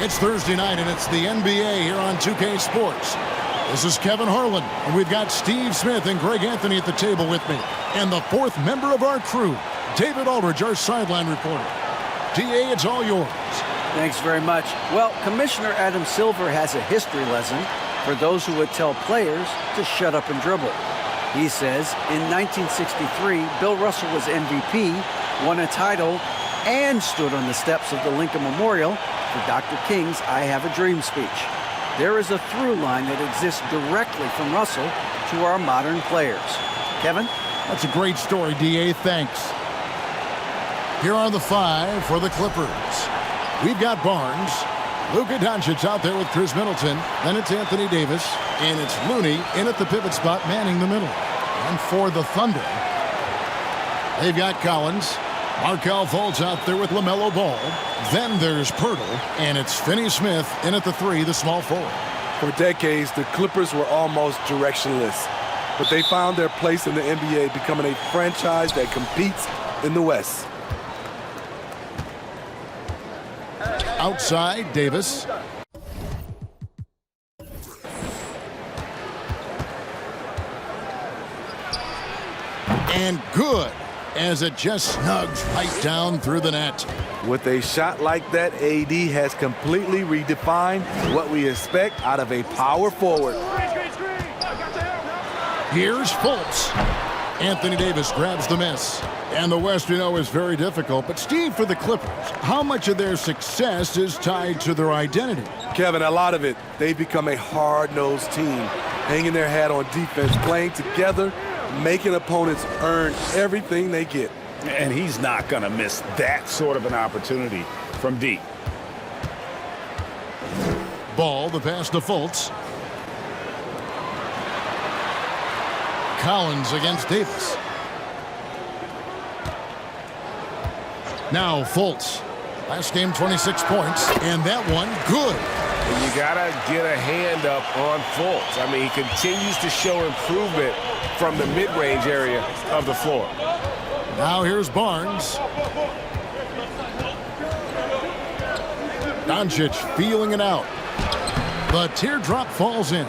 It's Thursday night, and it's the NBA here on 2K Sports. This is Kevin Harlan, and we've got Steve Smith and Greg Anthony at the table with me. And the fourth member of our crew, David Aldridge, our sideline reporter. DA, it's all yours. Thanks very much. Well, Commissioner Adam Silver has a history lesson for those who would tell players to shut up and dribble. He says in 1963, Bill Russell was MVP, won a title, and stood on the steps of the Lincoln Memorial for Dr. King's I Have a Dream speech. There is a through line that exists directly from Russell to our modern players. Kevin? That's a great story, DA. Thanks. Here are the five for the Clippers. We've got Barnes, Luka Doncic out there with Chris Middleton. Then it's Anthony Davis, and it's Looney in at the pivot spot, manning the middle. And for the Thunder, they've got Collins, Markelle Fultz out there with LaMelo Ball. Then there's Pirtle, and it's Finney-Smith in at the three, the small forward. For decades, the Clippers were almost directionless, but they found their place in the NBA, becoming a franchise that competes in the West. Outside, Davis. And good, as it just snugs right down through the net. With a shot like that, AD has completely redefined what we expect out of a power forward. Here's Fultz. Anthony Davis grabs the miss. And the West, we know, is very difficult. But, Steve, for the Clippers, how much of their success is tied to their identity? Kevin, a lot of it. They've become a hard-nosed team, hanging their hat on defense, playing together, making opponents earn everything they get. And he's not going to miss that sort of an opportunity from deep. Ball, the pass to Fultz. Collins against Davis. Now Fultz. Last game, 26 points, and that one good. And you got to get a hand up on Fultz. I mean, he continues to show improvement from the mid-range area of the floor. Now here's Barnes. Doncic feeling it out. The teardrop falls in.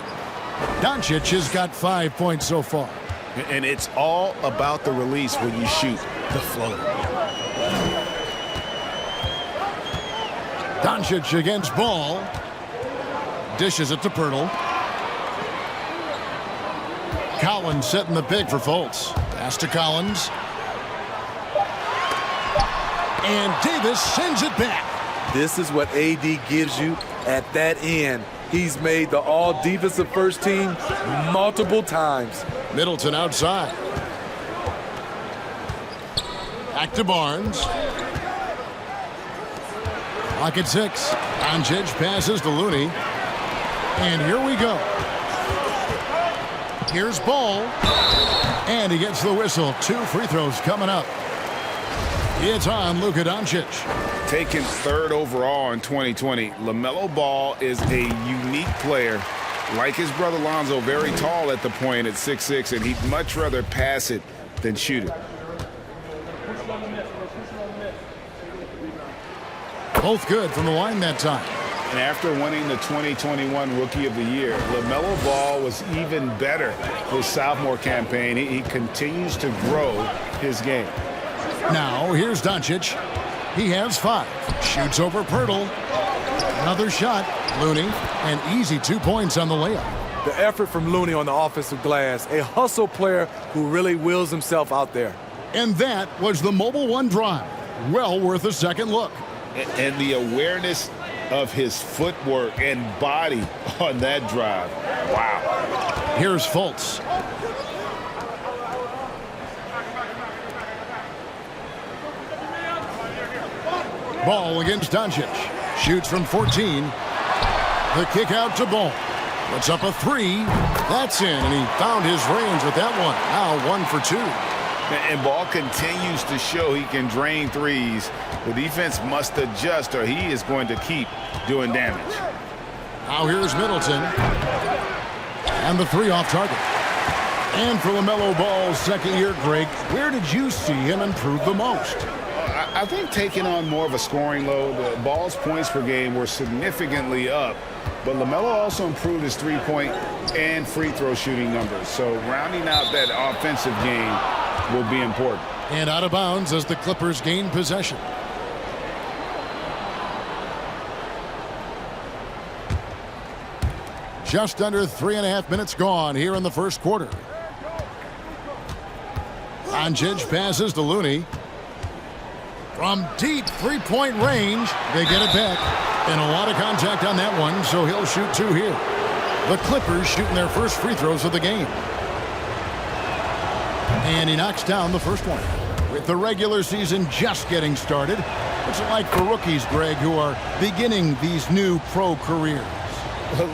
Doncic has got 5 points so far. And it's all about the release when you shoot the floater. Doncic against Ball. Dishes it to Pirtle. Collins setting the pick for Fultz. Pass to Collins. And Davis sends it back. This is what AD gives you at that end. He's made the all-defensive first team multiple times. Middleton outside. Back to Barnes. Clock at 6. Doncic passes to Looney. And here we go. Here's Ball. And he gets the whistle. 2 free throws coming up. It's on Luka Doncic. Taken third overall in 2020, LaMelo Ball is a unique player. Like his brother Lonzo, very tall at the point at 6'6", and he'd much rather pass it than shoot it. Both good from the line that time. And after winning the 2021 Rookie of the Year, LaMelo Ball was even better his sophomore campaign. He continues to grow his game. Now, here's Doncic. He has 5. Shoots over Pirtle. Another shot. Looney. An easy 2 points on the layup. The effort from Looney on the offensive glass. A hustle player who really wills himself out there. And that was the Mobile One drive. Well worth a second look. And the awareness of his footwork and body on that drive. Wow. Here's Fultz. Ball against Doncic. Shoots from 14. The kick out to Ball. Puts up a 3. That's in, and he found his range with that one. Now 1 for 2. And Ball continues to show he can drain threes. The defense must adjust or he is going to keep doing damage. Now here's Middleton. And the 3 off target. And for LaMelo Ball's second year, Greg, where did you see him improve the most? I think taking on more of a scoring load, the Ball's points per game were significantly up, but LaMelo also improved his three-point and free throw shooting numbers. So rounding out that offensive game will be important. And out of bounds as the Clippers gain possession. Just under 3.5 minutes gone here in the first quarter. Doncic passes to Looney. From deep three-point range, they get it back. And a lot of contact on that one, so he'll shoot two here. The Clippers shooting their first free throws of the game. And he knocks down the first one. With the regular season just getting started, what's it like for rookies, Greg, who are beginning these new pro careers?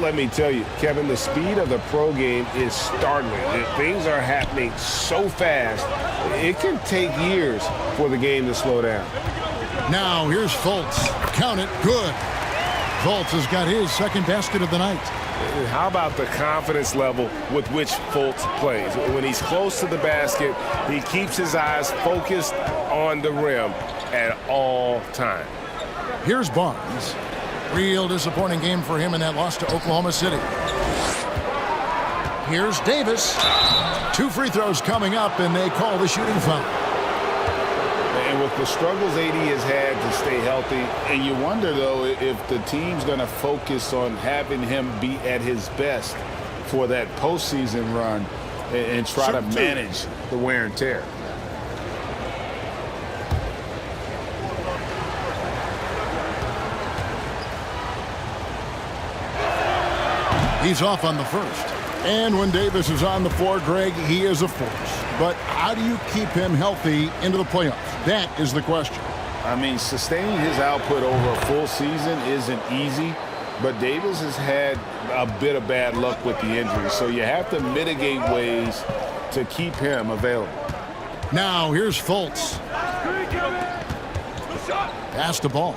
Let me tell you, Kevin, the speed of the pro game is startling. Things are happening so fast, it can take years for the game to slow down. Now here's Fultz. Count it. Good. Fultz has got his second basket of the night. How about the confidence level with which Fultz plays? When he's close to the basket, he keeps his eyes focused on the rim at all time. Here's Barnes. Real disappointing game for him in that loss to Oklahoma City. Here's Davis. Two free throws coming up, and they call the shooting foul. And with the struggles AD has had to stay healthy, and you wonder, though, if the team's going to focus on having him be at his best for that postseason run and try to manage the wear and tear. He's off on the first. And when Davis is on the floor, Greg, he is a force. But how do you keep him healthy into the playoffs? That is the question. I mean, sustaining his output over a full season isn't easy, but Davis has had a bit of bad luck with the injury, so you have to mitigate ways to keep him available. Now, here's Fultz. Pass the ball.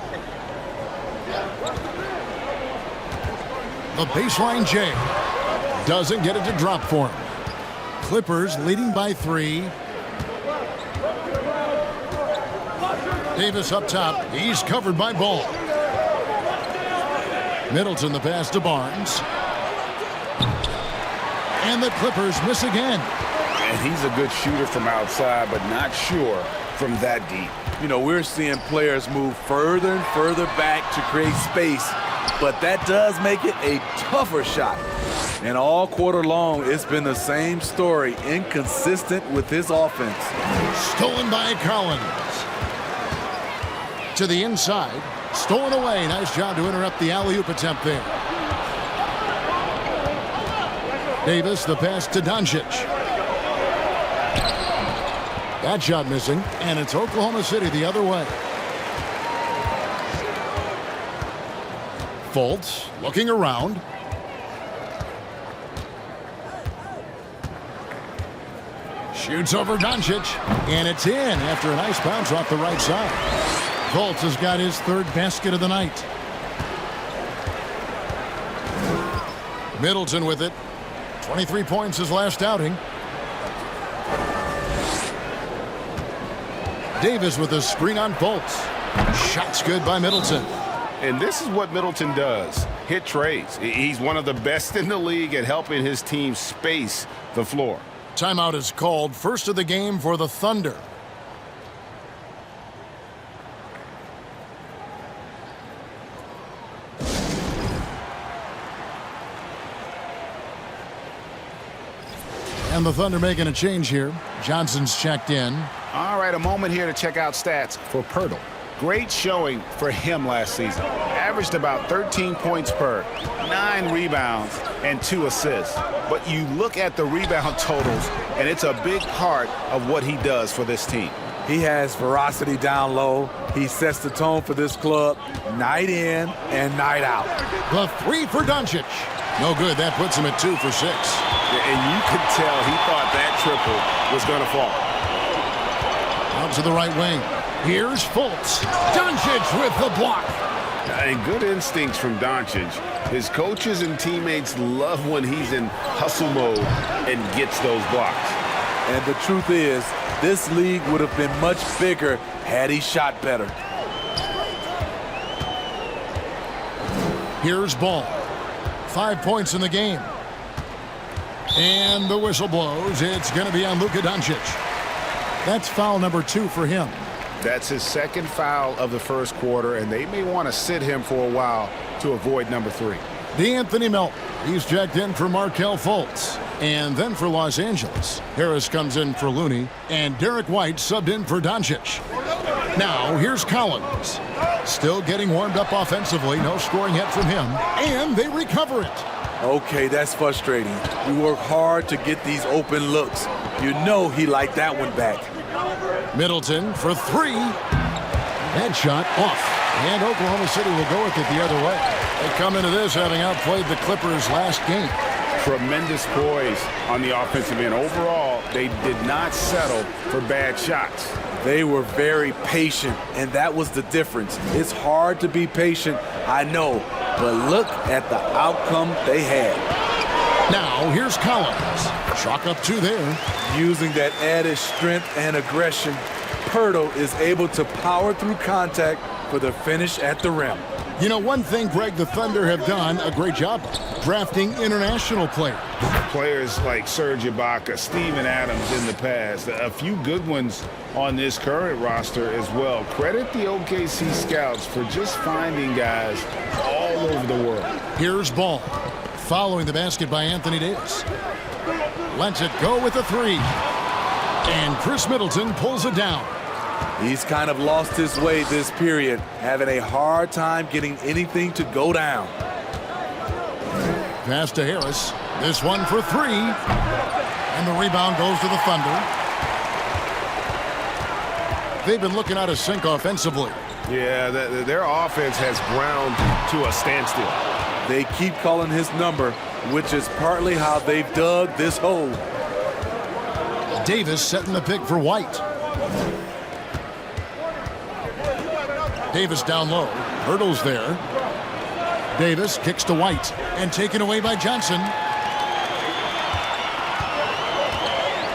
The baseline J. Doesn't get it to drop for him. Clippers leading by 3. Davis up top. He's covered by Ball. Middleton the pass to Barnes. And the Clippers miss again. And he's a good shooter from outside, but not sure from that deep. You know, we're seeing players move further and further back to create space, but that does make it a tougher shot. And all quarter long, it's been the same story, inconsistent with his offense. Stolen by Collins. To the inside. Stolen away. Nice job to interrupt the alley-oop attempt there. Davis, the pass to Doncic. That shot missing, and it's Oklahoma City the other way. Fultz looking around. Shoots over Doncic, and it's in after a nice bounce off the right side. Fultz has got his third basket of the night. Middleton with it. 23 points his last outing. Davis with a screen on Fultz. Shot's good by Middleton. And this is what Middleton does. Hit trades. He's one of the best in the league at helping his team space the floor. Timeout is called. First of the game for the Thunder. And the Thunder making a change here. Johnson's checked in. All right, a moment here to check out stats for Pirtle. Great showing for him last season. Averaged about 13 points per, 9 rebounds, and 2 assists. But you look at the rebound totals, and it's a big part of what he does for this team. He has ferocity down low. He sets the tone for this club night in and night out. The 3 for Doncic. No good. That puts him at 2 for 6. And you could tell he thought that triple was going to fall. Out to the right wing. Here's Fultz. Doncic with the block. And good instincts from Doncic. His coaches and teammates love when he's in hustle mode and gets those blocks. And the truth is, this league would have been much bigger had he shot better. Here's Ball. 5 points in the game. And the whistle blows. It's going to be on Luka Doncic. That's foul number 2 for him. That's his second foul of the first quarter, and they may want to sit him for a while to avoid number 3. D'Anthony Melton. He's checked in for Markelle Fultz. And then for Los Angeles, Harris comes in for Looney, and Derek White subbed in for Doncic. Now, here's Collins. Still getting warmed up offensively. No scoring yet from him. And they recover it. Okay, that's frustrating. We work hard to get these open looks. You know he liked that one back. Middleton for 3. That shot off. And Oklahoma City will go with it the other way. They come into this having outplayed the Clippers last game. Tremendous poise on the offensive end. Overall, they did not settle for bad shots. They were very patient, and that was the difference. It's hard to be patient, I know, but look at the outcome they had. Now, here's Collins. Chalk up 2 there. Using that added strength and aggression, Pirtle is able to power through contact for the finish at the rim. You know, one thing, Greg, the Thunder have done a great job of drafting international players. Players like Serge Ibaka, Steven Adams in the past, a few good ones on this current roster as well. Credit the OKC scouts for just finding guys all over the world. Here's Ball. Following the basket by Anthony Davis. Lets it go with a 3. And Chris Middleton pulls it down. He's kind of lost his way this period, having a hard time getting anything to go down. Pass to Harris. This one for 3. And the rebound goes to the Thunder. They've been looking out of sync offensively. Yeah, their offense has ground to a standstill. They keep calling his number, which is partly how they've dug this hole. Davis setting the pick for White. Davis down low. Hurdles there. Davis kicks to White and taken away by Johnson.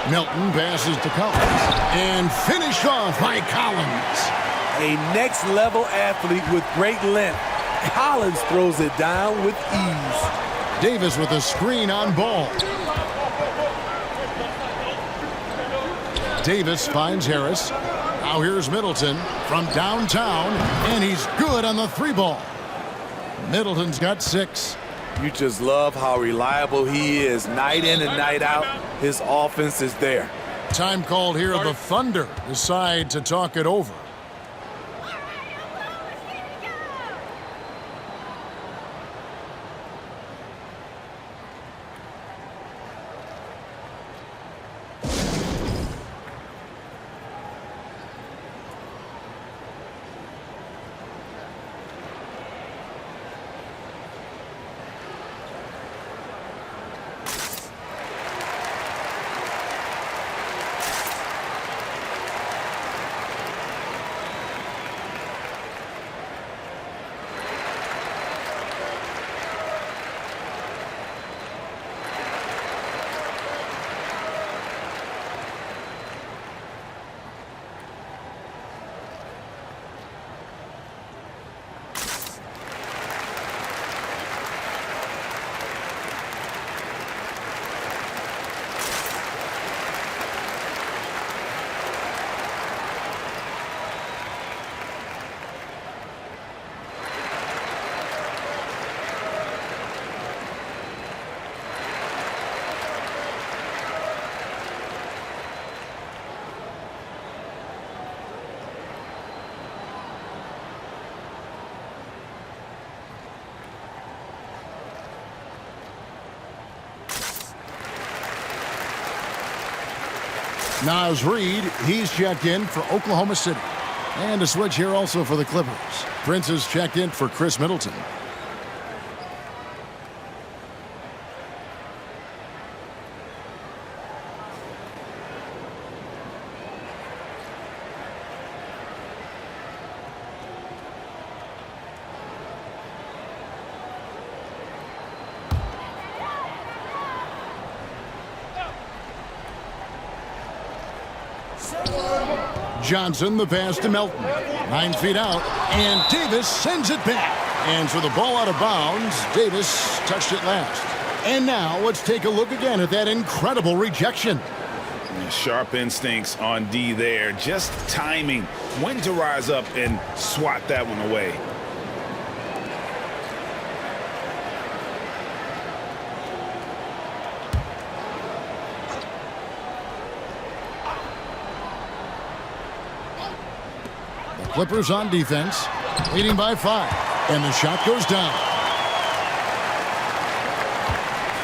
Melton passes to Collins and finished off by Collins. A next-level athlete with great length. Collins throws it down with ease. Davis with a screen on Ball. Davis finds Harris. Now here's Middleton from downtown, and he's good on the 3-ball. Middleton's got 6. You just love how reliable he is night in and night out. His offense is there. Time called here. The Thunder decide to talk it over. Naz Reid, he's checked in for Oklahoma City. And a switch here also for the Clippers. Prince is checked in for Chris Middleton. Johnson, the pass to Melton. 9 feet out, and Davis sends it back. And so the ball out of bounds. Davis touched it last. And now let's take a look again at that incredible rejection. Sharp instincts on D there. Just timing when to rise up and swat that one away. The Clippers on defense, leading by 5. And the shot goes down.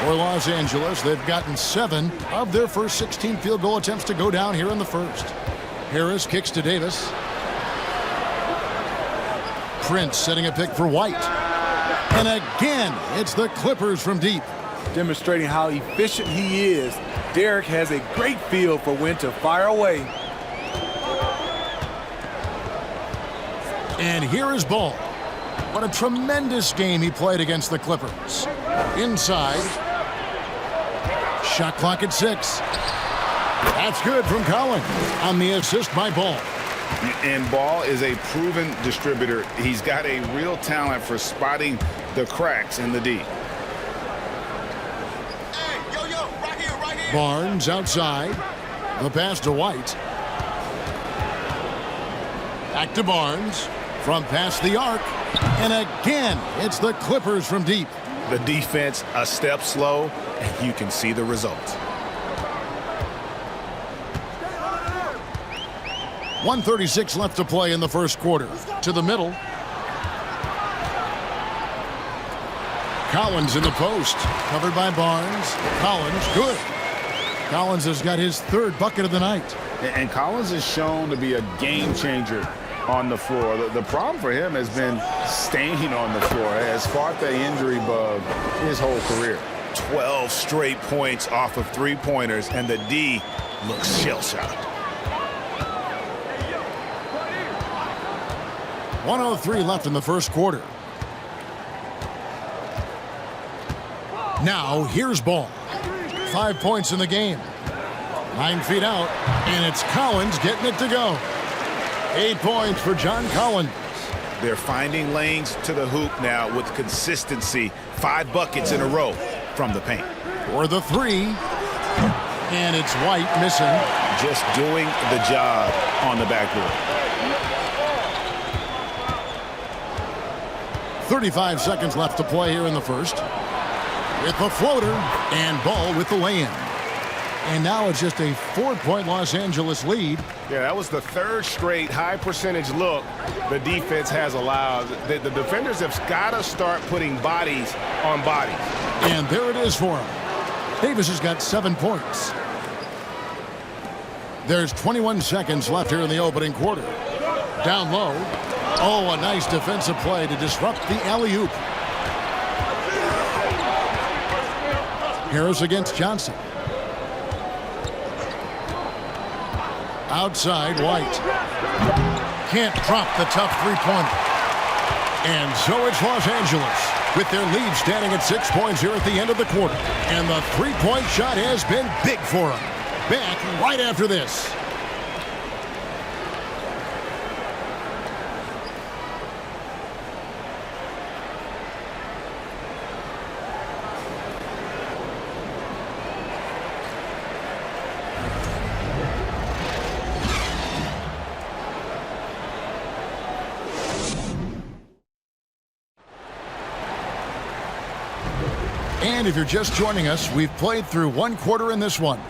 For Los Angeles, they've gotten 7 of their first 16 field goal attempts to go down here in the first. Harris kicks to Davis. Prince setting a pick for White. And again, it's the Clippers from deep. Demonstrating how efficient he is, Derek has a great feel for when to fire away. And here is Ball. What a tremendous game he played against the Clippers. Inside. Shot clock at 6. That's good from Collins on the assist by Ball. And Ball is a proven distributor. He's got a real talent for spotting the cracks in the D. Barnes outside. The pass to White. Back to Barnes. From past the arc. And again, it's the Clippers from deep. The defense a step slow, and you can see the results. 1:36 left to play in the first quarter. To the middle. Collins in the post. Covered by Barnes. Collins, good. Collins has got his 3rd bucket of the night. And Collins is shown to be a game changer on the floor. The problem for him has been staying on the floor. Has fought the injury bug his whole career. 12 straight points off of 3-pointers, and the D looks shell-shocked. 1:03 left in the first quarter. Now here's Ball. 5 points in the game. 9 feet out, and it's Collins getting it to go. 8 points for John Collins. They're finding lanes to the hoop now with consistency. 5 buckets in a row from the paint. For the 3. And it's White missing. Just doing the job on the backboard. 35 seconds left to play here in the first. With the floater, and Ball with the lay-in. And now it's just a 4-point Los Angeles lead. Yeah, that was the 3rd straight high percentage look the defense has allowed. The defenders have got to start putting bodies on bodies. And there it is for him. Davis has got 7 points. There's 21 seconds left here in the opening quarter. Down low. Oh, a nice defensive play to disrupt the alley-oop. Harris against Johnson. Outside, White. Can't drop the tough 3-pointer. And so it's Los Angeles with their lead standing at 6 points here at the end of the quarter. And the 3-point shot has been big for them. Back right after this. And if you're just joining us, we've played through 1 quarter in this one.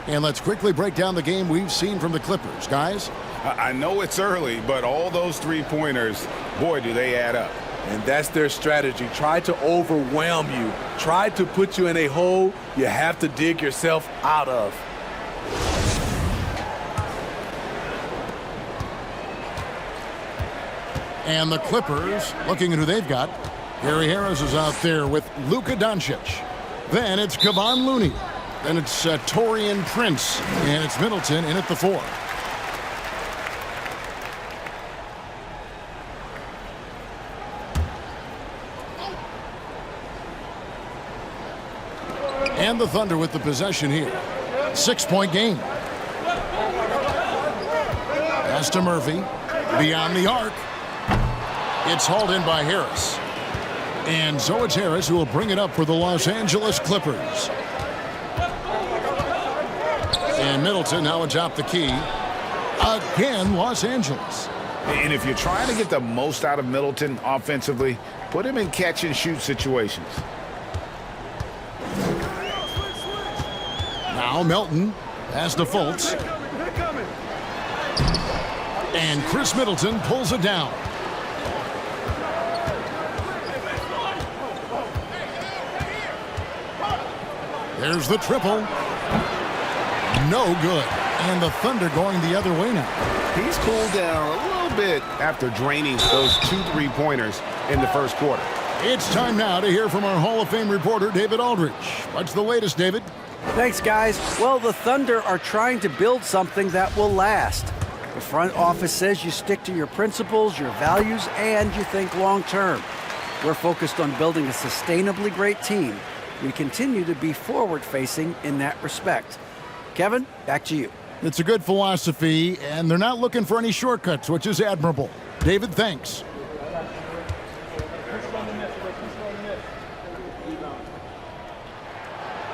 And let's quickly break down the game we've seen from the Clippers. Guys? I know it's early, but all those 3-pointers, boy, do they add up. And that's their strategy. Try to overwhelm you. Try to put you in a hole you have to dig yourself out of. And the Clippers, looking at who they've got. Gary Harris is out there with Luka Doncic. Then it's Kevon Looney. Then it's Taurean Prince. And it's Middleton in at the 4. And the Thunder with the possession here. 6-point game. Pass to Murphy. Beyond the arc. It's hauled in by Harris. And so it's Harris who will bring it up for the Los Angeles Clippers. And Middleton now atop the key. Again, Los Angeles. And if you're trying to get the most out of Middleton offensively, put him in catch-and-shoot situations. Now Melton has to Fultz. And Chris Middleton pulls it down. There's the triple. No good. And the Thunder going the other way now. He's cooled down a little bit after draining those 2 3-pointers in the first quarter. It's time now to hear from our Hall of Fame reporter, David Aldridge. What's the latest, David? Thanks, guys. Well, the Thunder are trying to build something that will last. The front office says you stick to your principles, your values, and you think long-term. We're focused on building a sustainably great team. We continue to be forward-facing in that respect. Kevin, back to you. It's a good philosophy, and they're not looking for any shortcuts, which is admirable. David, thanks.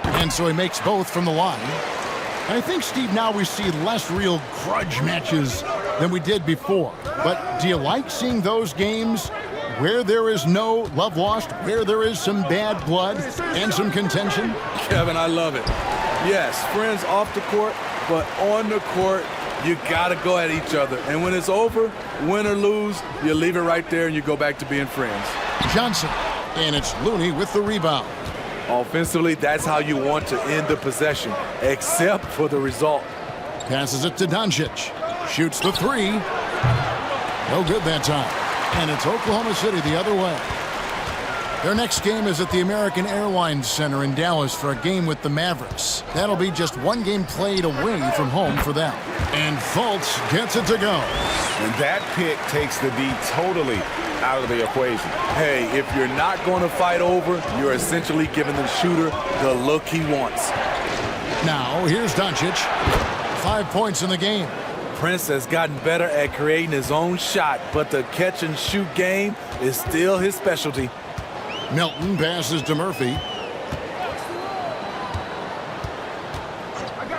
And so he makes both from the line. I think, Steve, now we see less real grudge matches than we did before. But do you like seeing those games where there is no love lost, where there is some bad blood and some contention? Kevin, I love it. Yes, friends off the court, but on the court, you got to go at each other. And when it's over, win or lose, you leave it right there and you go back to being friends. Johnson, and it's Looney with the rebound. Offensively, that's how you want to end the possession, except for the result. Passes it to Doncic. Shoots the three. No good that time. And it's Oklahoma City the other way. Their next game is at the American Airlines Center in Dallas for a game with the Mavericks. That'll be just one game played away from home for them. And Fultz gets it to go. And that pick takes the D totally out of the equation. Hey, if you're not going to fight over, you're essentially giving the shooter the look he wants. Now, here's Doncic. 5 points in the game. Prince has gotten better at creating his own shot, but the catch-and-shoot game is still his specialty. Melton passes to Murphy.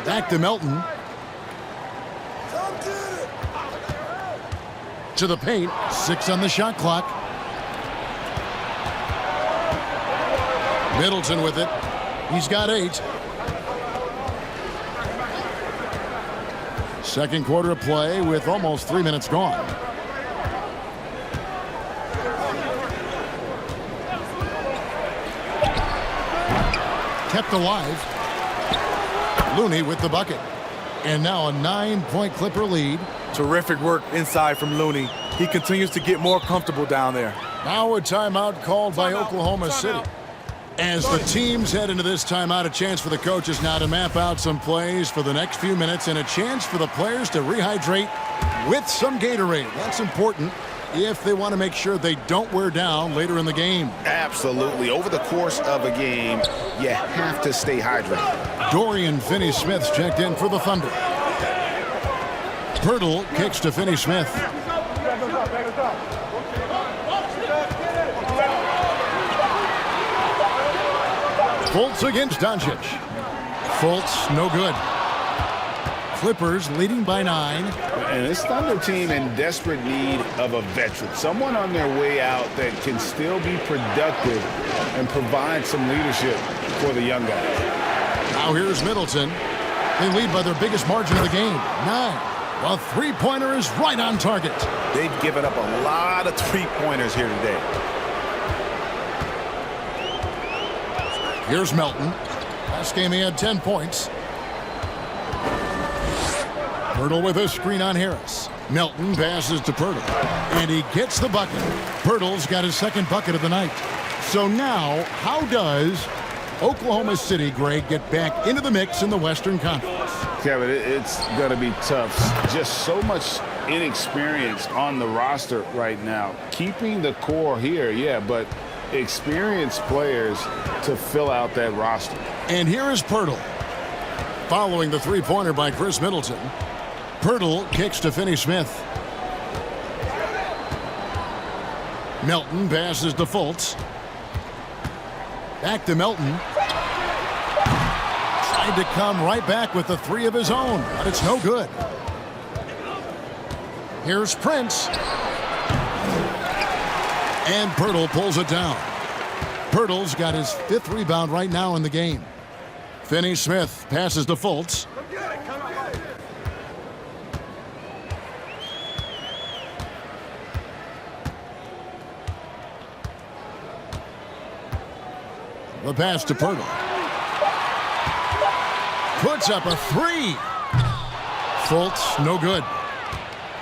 Back to Melton. To the paint. 6 on the shot clock. Middleton with it. He's got 8. Second quarter of play with almost 3 minutes gone. Kept alive. Looney with the bucket. And now a 9-point Clipper lead. Terrific work inside from Looney. He continues to get more comfortable down there. Now a timeout called by Oklahoma City. As the teams head into this timeout, a chance for the coaches now to map out some plays for the next few minutes and a chance for the players to rehydrate with some Gatorade. That's important if they want to make sure they don't wear down later in the game. Absolutely. Over the course of a game, you have to stay hydrated. Dorian Finney-Smith's checked in for the Thunder. Pirtle kicks to Finney-Smith. Fultz against Doncic. Fultz, no good. Clippers leading by 9. And this Thunder team in desperate need of a veteran. Someone on their way out that can still be productive and provide some leadership for the young guys. Now here's Middleton. They lead by their biggest margin of the game, 9. The three-pointer is right on target. They've given up a lot of three-pointers here today. Here's Melton. Last game he had 10 points. Pirtle with a screen on Harris. Melton passes to Pirtle. And he gets the bucket. Pirtle's got his second bucket of the night. So now, how does Oklahoma City, Greg, get back into the mix in the Western Conference? Kevin, it's going to be tough. Just so much inexperience on the roster right now. Keeping the core here, yeah, but experienced players to fill out that roster. And here is Pirtle. Following the three-pointer by Chris Middleton. Pirtle kicks to Finney-Smith. Melton passes to Fultz. Back to Melton. Tried to come right back with the three of his own, but it's no good. Here's Prince. And Pirtle pulls it down. Pirtle's got his 5th rebound right now in the game. Finney-Smith passes to Fultz. The pass to Pirtle. Puts up a 3. Fultz, no good.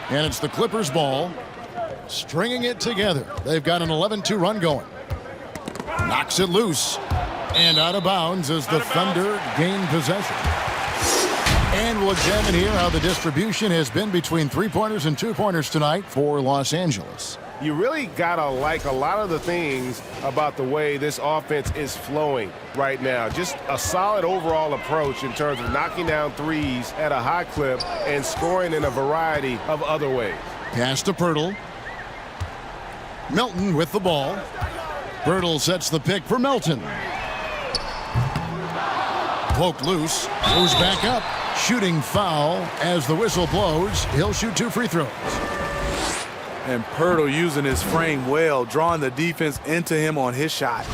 And it's the Clippers' ball. Stringing it together. They've got an 11-2 run going. Knocks it loose. And out of bounds as the Thunder gain possession. And we'll examine here how the distribution has been between 3-pointers and 2-pointers tonight for Los Angeles. You really got to like a lot of the things about the way this offense is flowing right now. Just a solid overall approach in terms of knocking down threes at a high clip and scoring in a variety of other ways. Pass to Pirtle. Melton with the ball. Pirtle sets the pick for Melton. Poked loose. Goes back up. Shooting foul as the whistle blows. He'll shoot 2 free throws. And Pirtle using his frame well, drawing the defense into him on his shot.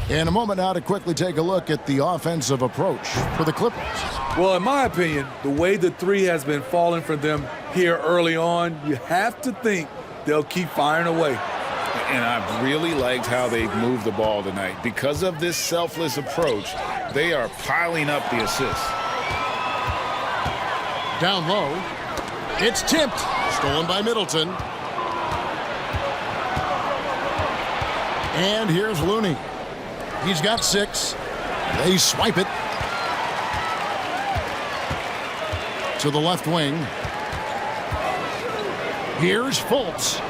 In a moment now to quickly take a look at the offensive approach for the Clippers. Well, in my opinion, the way the three has been falling for them here early on, you have to think they'll keep firing away. And I've really liked how they've moved the ball tonight. Because of this selfless approach, they are piling up the assists. Down low. It's tipped. Stolen by Middleton. And here's Looney. He's got 6. They swipe it to the left wing. Here's Fultz.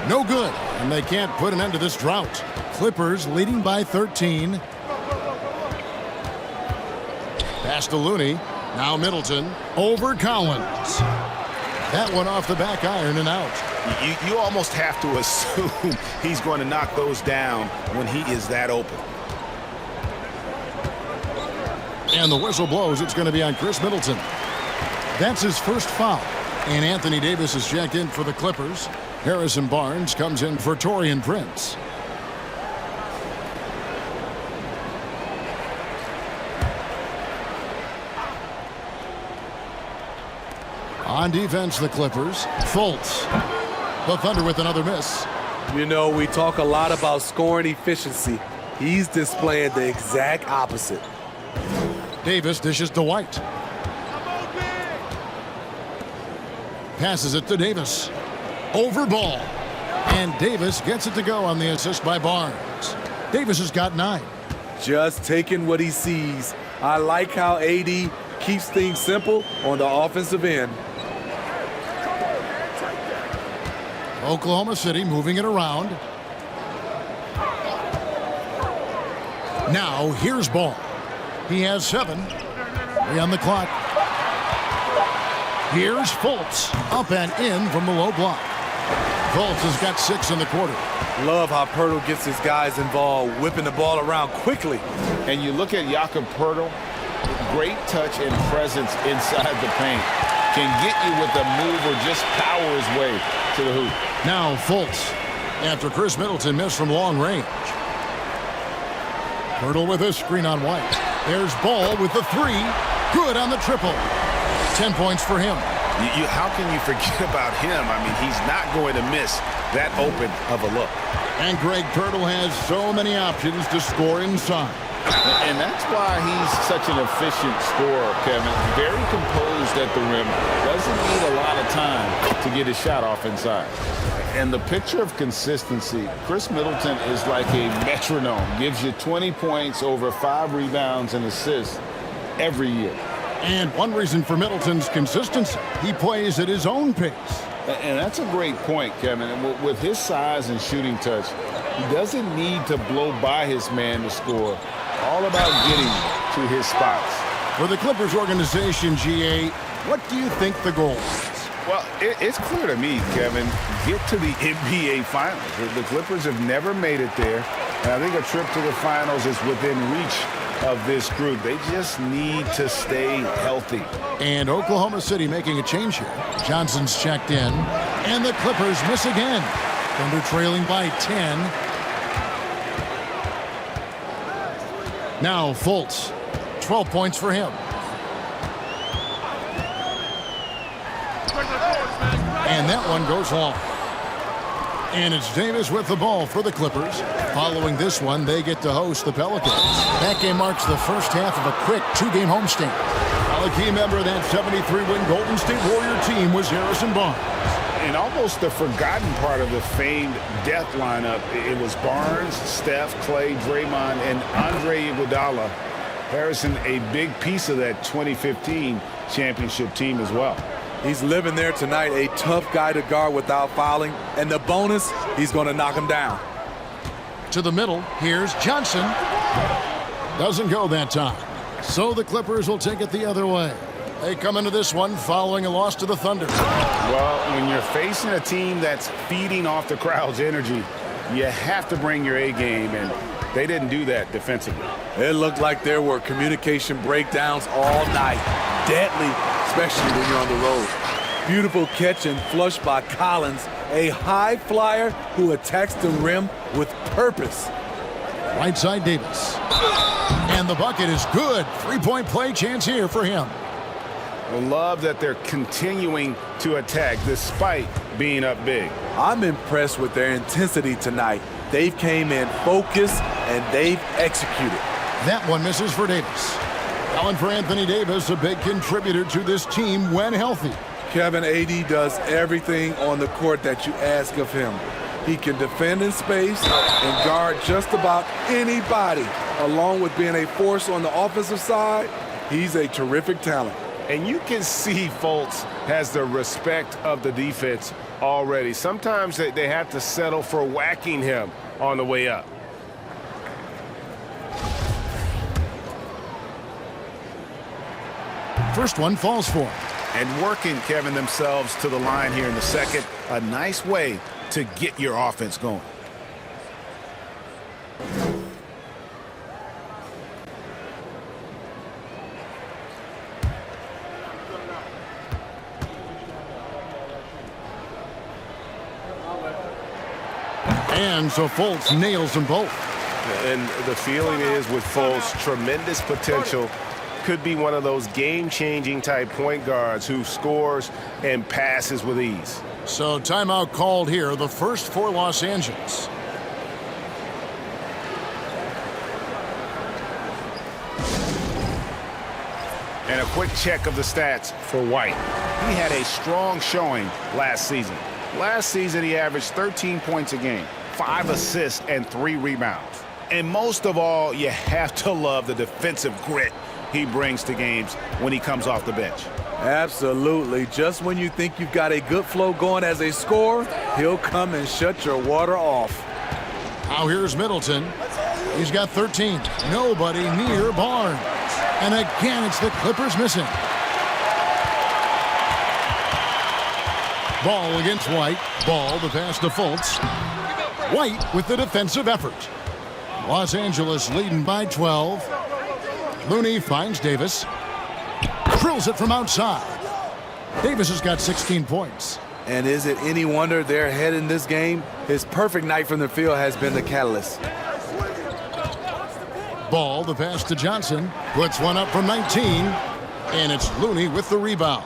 No good. And they can't put an end to this drought. Clippers leading by 13. Pass to Looney. Now Middleton over Collins. That one off the back iron and out. You almost have to assume he's going to knock those down when he is that open. And the whistle blows. It's going to be on Chris Middleton. That's his first foul. And Anthony Davis is checked in for the Clippers. Harrison Barnes comes in for Taurean Prince. On defense, the Clippers. Fultz. The Thunder with another miss. You know, we talk a lot about scoring efficiency. He's displaying the exact opposite. Davis dishes to White. Passes it to Davis. Over ball. And Davis gets it to go on the assist by Barnes. Davis has got 9. Just taking what he sees. I like how AD keeps things simple on the offensive end. Oklahoma City moving it around. Now here's Ball. He has 7. 3 on the clock. Here's Fultz. Up and in from the low block. Fultz has got 6 in the quarter. Love how Pirtle gets his guys involved, whipping the ball around quickly. And you look at Jakob Pirtle, great touch and presence inside the paint. Can get you with a move or just power his way to the hoop. Now Fultz, after Chris Middleton missed from long range. Pirtle with a screen on White. There's Ball with the 3. Good on the triple. 10 points for him. How can you forget about him? I mean, he's not going to miss that open of a look. And Greg Pirtle has so many options to score inside. And that's why he's such an efficient scorer, Kevin. Very composed at the rim. Doesn't need a lot of time to get his shot off inside. And the picture of consistency, Chris Middleton is like a metronome. Gives you 20 points, over 5 rebounds and assists every year. And one reason for Middleton's consistency, he plays at his own pace. And that's a great point, Kevin. And with his size and shooting touch, he doesn't need to blow by his man to score. All about getting to his spots. For the Clippers organization, GA, What do you think the goal is? Well, it's clear to me, Kevin, get to the NBA Finals. The Clippers have never made it there. And I think a trip to the Finals is within reach of this group. They just need to stay healthy. And Oklahoma City making a change here. Johnson's checked in. And the Clippers miss again. Thunder trailing by 10. Now Fultz. 12 points for him. And that one goes long. And it's Davis with the ball for the Clippers. Following this one, they get to host the Pelicans. That game marks the first half of a quick two-game homestand. While a key member of that 73-win Golden State Warrior team was Harrison Barnes. And almost the forgotten part of the famed death lineup, it was Barnes, Steph, Clay, Draymond, and Andre Iguodala. Harrison, a big piece of that 2015 championship team as well. He's living there tonight, a tough guy to guard without fouling. And the bonus, he's going to knock him down. To the middle, here's Johnson. Doesn't go that time. So the Clippers will take it the other way. They come into this one following a loss to the Thunder. Well, when you're facing a team that's feeding off the crowd's energy, you have to bring your A game, and they didn't do that defensively. It looked like there were communication breakdowns all night. Deadly, especially when you're on the road. Beautiful catch and flush by Collins, a high flyer who attacks the rim with purpose. Right side Davis. And the bucket is good. Three-point play chance here for him. I love that they're continuing to attack despite being up big. I'm impressed with their intensity tonight. They've came in focused and they've executed. That one misses for Davis. Allen for Anthony Davis, a big contributor to this team when healthy. Kevin, AD does everything on the court that you ask of him. He can defend in space and guard just about anybody. Along with being a force on the offensive side, he's a terrific talent. And you can see Fultz has the respect of the defense already. Sometimes they have to settle for whacking him on the way up. First one falls for him. And working, Kevin, themselves to the line here in the second. A nice way to get your offense going. And so Fultz nails them both. And the feeling is with Fultz, tremendous potential. Could be one of those game-changing type point guards who scores and passes with ease. So timeout called here, the first for Los Angeles. And a quick check of the stats for White. He had a strong showing last season. Last season, he averaged 13 points a game, 5 assists, and 3 rebounds. And most of all, you have to love the defensive grit he brings to games when he comes off the bench. Absolutely. Just when you think you've got a good flow going as a scorer, he'll come and shut your water off. Now here's Middleton. He's got 13. Nobody near Barnes. And again, it's the Clippers missing. Ball against White. Ball, the pass to Fultz. White with the defensive effort. Los Angeles leading by 12. Looney finds Davis. Drills it from outside. Davis has got 16 points. And is it any wonder they're ahead in this game? His perfect night from the field has been the catalyst. Ball, the pass to Johnson. Puts one up from 19. And it's Looney with the rebound.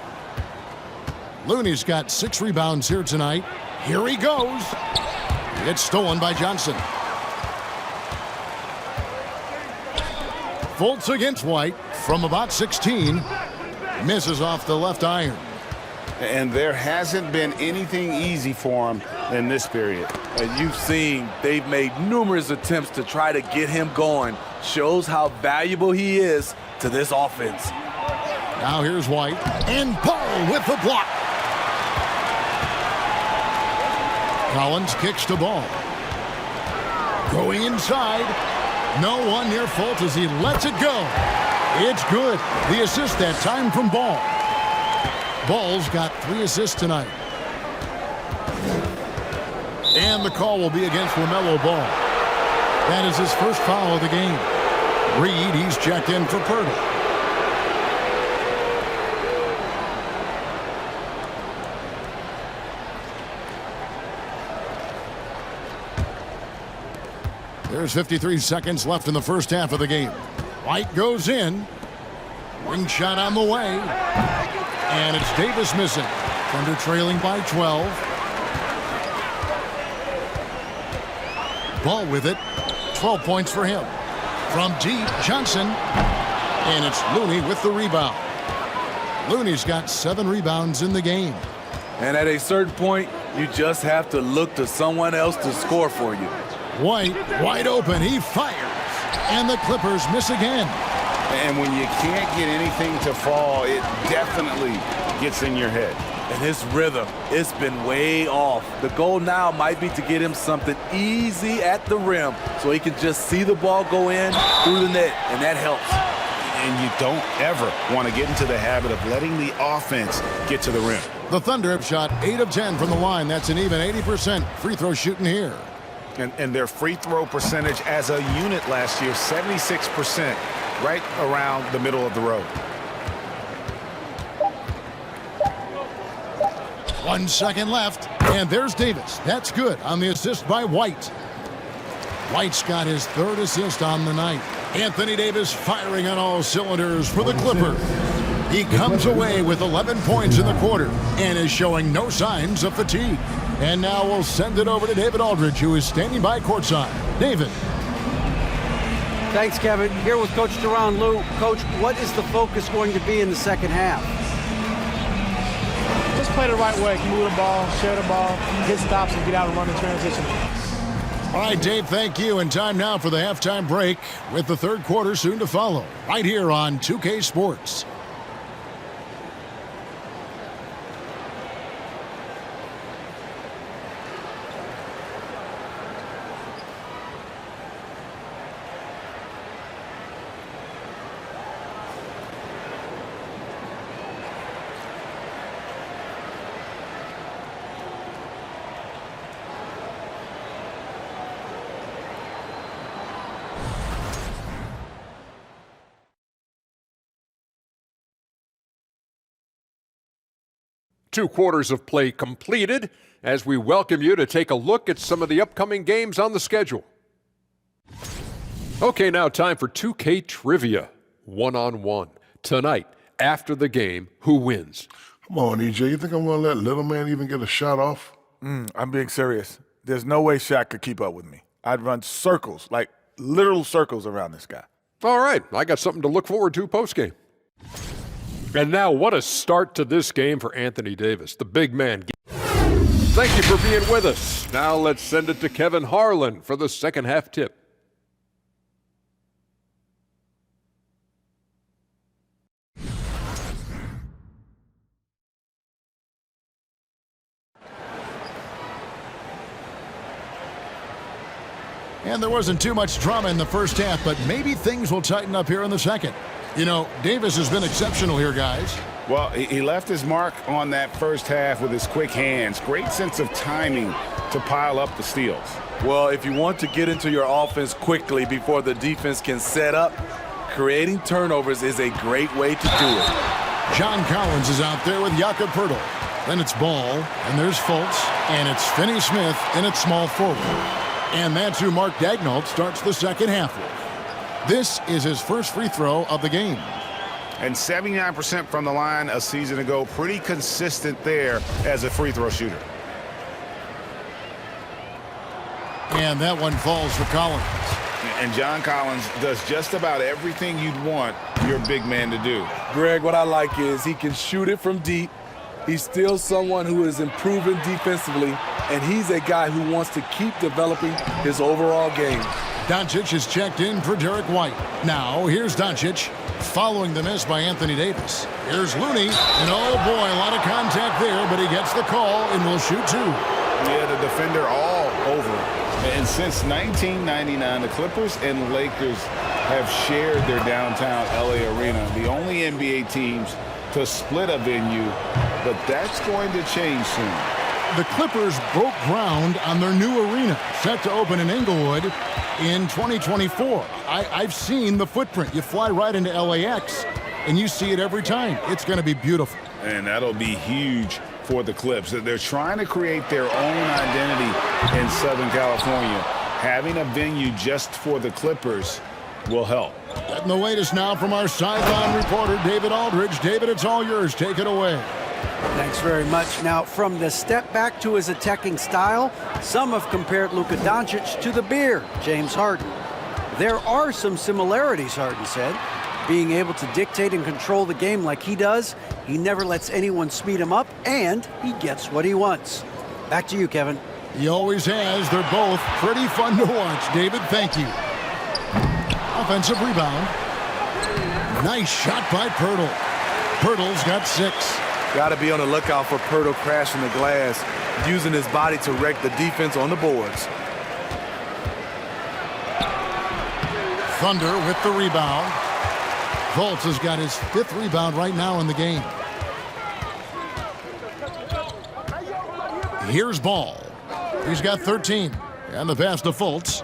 Looney's got 6 rebounds here tonight. Here he goes. It's stolen by Johnson. Fultz against White from about 16. Misses off the left iron. And there hasn't been anything easy for him in this period. And you've seen they've made numerous attempts to try to get him going. Shows how valuable he is to this offense. Now here's White. And Ball with the block. Collins kicks to Ball. Going inside. No one near Fultz as he lets it go. It's good. The assist that time from Ball. Ball's got 3 assists tonight. And the call will be against LaMelo Ball. That is his first foul of the game. Reed, he's checked in for Purtle. There's 53 seconds left in the first half of the game. White goes in. Ring shot on the way. And it's Davis missing. Thunder trailing by 12. Ball with it. 12 points for him. From deep, Johnson. And it's Looney with the rebound. Looney's got 7 rebounds in the game. And at a certain point, you just have to look to someone else to score for you. White, wide open. He fires. And the Clippers miss again. And when you can't get anything to fall, it definitely gets in your head. And his rhythm, it's been way off. The goal now might be to get him something easy at the rim so he can just see the ball go in through the net, and that helps. And you don't ever want to get into the habit of letting the offense get to the rim. The Thunder have shot 8 of 10 from the line. That's an even 80% free throw shooting here. And their free throw percentage as a unit last year, 76%, right around the middle of the road. 1 second left, and there's Davis. That's good on the assist by White. White's got his 3rd assist on the night. Anthony Davis firing on all cylinders for the Clippers. He comes away with 11 points in the quarter and is showing no signs of fatigue. And now we'll send it over to David Aldridge, who is standing by courtside. David. Thanks, Kevin. Here with Coach Duran. Lou, Coach, what is the focus going to be in the second half? Just play the right way. Move the ball, share the ball, get stops, and get out and run in transition. All right, Dave, thank you. And time now for the halftime break with the third quarter soon to follow right here on 2K Sports. Two quarters of play completed as we welcome you to take a look at some of the upcoming games on the schedule. Okay, now time for 2K Trivia, one-on-one. Tonight, after the game, who wins? Come on, EJ. You think I'm going to let little man even get a shot off? I'm being serious. There's no way Shaq could keep up with me. I'd run circles, like literal circles around this guy. All right, I got something to look forward to postgame. And now, what a start to this game for Anthony Davis, the big man. Thank you for being with us. Now let's send it to Kevin Harlan for the second half tip. And there wasn't too much drama in the first half, but maybe things will tighten up here in the second. You know, Davis has been exceptional here, guys. Well, he left his mark on that first half with his quick hands. Great sense of timing to pile up the steals. Well, if you want to get into your offense quickly before the defense can set up, creating turnovers is a great way to do it. John Collins is out there with Jakob Poeltl. Then it's Ball, and there's Fultz, and it's Finney-Smith in at small forward. And that's who Mark Daigneault starts the second half with. This is his first free throw of the game. And 79% from the line a season ago. Pretty consistent there as a free throw shooter. And that one falls for Collins. And John Collins does just about everything you'd want your big man to do. Greg, what I like is he can shoot it from deep. He's still someone who is improving defensively, and he's a guy who wants to keep developing his overall game. Doncic is checked in for Derek White. Now, here's Doncic following the miss by Anthony Davis. Here's Looney, and oh boy, a lot of contact there, but he gets the call and will shoot two. Yeah, the defender all over him. And since 1999, the Clippers and Lakers have shared their downtown LA arena, the only NBA teams to split a venue but that's going to change soon. The Clippers broke ground on their new arena, set to open in Inglewood in 2024. I've seen the footprint. You fly right into LAX, and you see it every time. It's going to be beautiful. And that'll be huge for the Clips. They're trying to create their own identity in Southern California. Having a venue just for the Clippers will help. Getting the latest now from our sideline reporter, David Aldridge. David, it's all yours. Take it away. Thanks very much. Now, from the step back to his attacking style, some have compared Luka Doncic to the bear, James Harden. There are some similarities, Harden said. Being able to dictate and control the game like he does, he never lets anyone speed him up, and he gets what he wants. Back to you, Kevin. He always has. They're both pretty fun to watch. David, thank you. Offensive rebound. Nice shot by Pirtle. Pirtle's got 6. Got to be on the lookout for Pirtle crashing the glass, using his body to wreck the defense on the boards. Thunder with the rebound. Fultz has got his 5th rebound right now in the game. Here's Ball. He's got 13. And the pass to Fultz.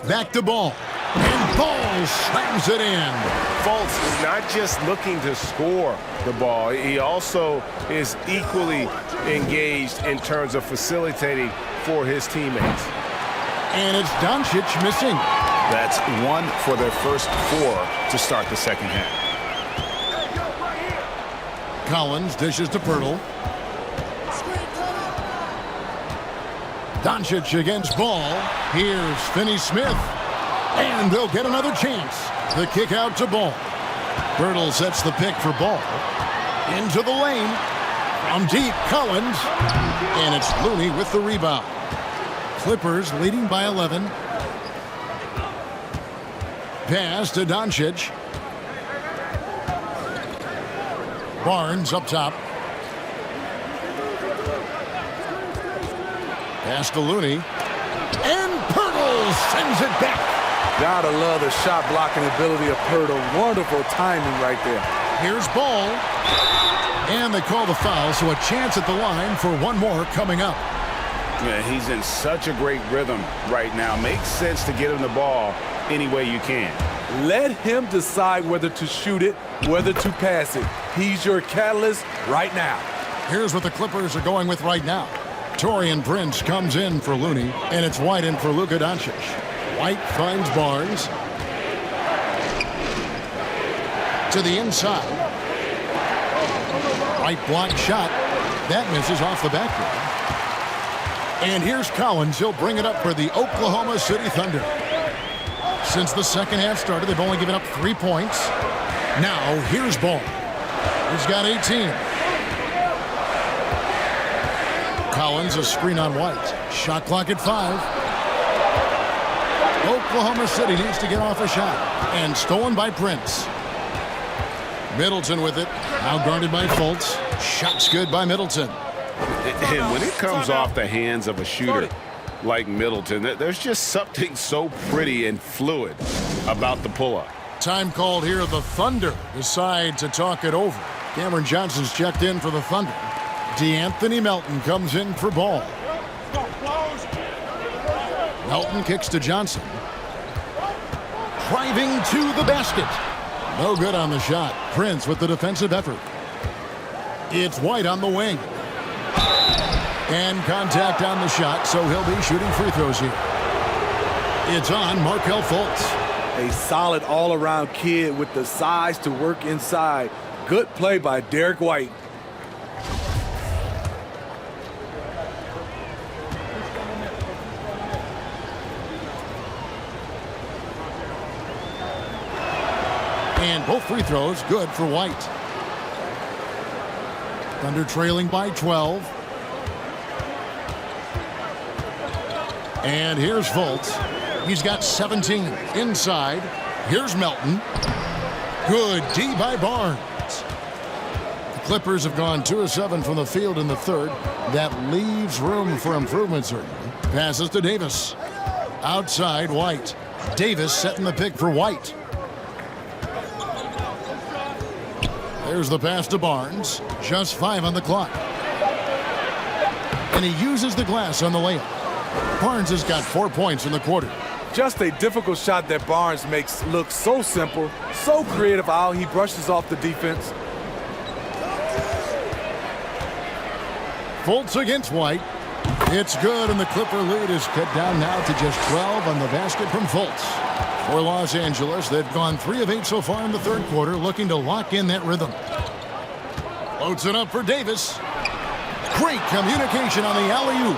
Back to Ball. And Ball slams it in. Fultz is not just looking to score the ball. He also is equally engaged in terms of facilitating for his teammates. And it's Doncic missing. That's 1 for their first 4 to start the second half. Collins dishes to Pirtle. Doncic against Ball. Here's Finney-Smith. And they'll get another chance. The kick out to Ball. Pirtle sets the pick for Ball. Into the lane. From deep, Collins. And it's Looney with the rebound. Clippers leading by 11. Pass to Doncic. Barnes up top. Pass to Looney. And Pirtle sends it back. Gotta love the shot blocking ability of Pirtle. Wonderful timing right there. Here's Ball. And they call the foul, so a chance at the line for one more coming up. Yeah, he's in such a great rhythm right now. Makes sense to get him the ball any way you can. Let him decide whether to shoot it, whether to pass it. He's your catalyst right now. Here's what the Clippers are going with right now. Taurean Prince comes in for Looney, and it's White in for Luka Doncic. White finds Barnes. To the inside. White blocked shot. That misses off the backboard. And here's Collins. He'll bring it up for the Oklahoma City Thunder. Since the second half started, they've only given up 3 points. Now, here's Ball. He's got 18. Collins, a screen on White. Shot clock at 5. Oklahoma City needs to get off a shot. And stolen by Prince. Middleton with it. Now guarded by Fultz. Shot's good by Middleton. And when it comes off the hands of a shooter like Middleton, there's just something so pretty and fluid about the pull-up. Time called here. The Thunder decide to talk it over. Cameron Johnson's checked in for the Thunder. DeAnthony Melton comes in for Ball. Melton kicks to Johnson. Driving to the basket. No good on the shot. Prince with the defensive effort. It's White on the wing. And contact on the shot, so he'll be shooting free throws here. It's on Markelle Fultz. A solid all-around kid with the size to work inside. Good play by Derek White. And both free throws good for White. Thunder trailing by 12. And here's Fultz. He's got 17 inside. Here's Melton. Good D by Barnes. The Clippers have gone 2 of 7 from the field in the third. That leaves room for improvement, certainly. Passes to Davis. Outside, White. Davis setting the pick for White. There's the pass to Barnes. Just 5 on the clock. And he uses the glass on the layup. Barnes has got 4 points in the quarter. Just a difficult shot that Barnes makes look so simple, so creative how he brushes off the defense. Fultz against White. It's good, and the Clipper lead is cut down now to just 12 on the basket from Fultz. For Los Angeles, they've gone 3 of 8 so far in the third quarter, looking to lock in that rhythm. Floats it up for Davis. Great communication on the alley-oop.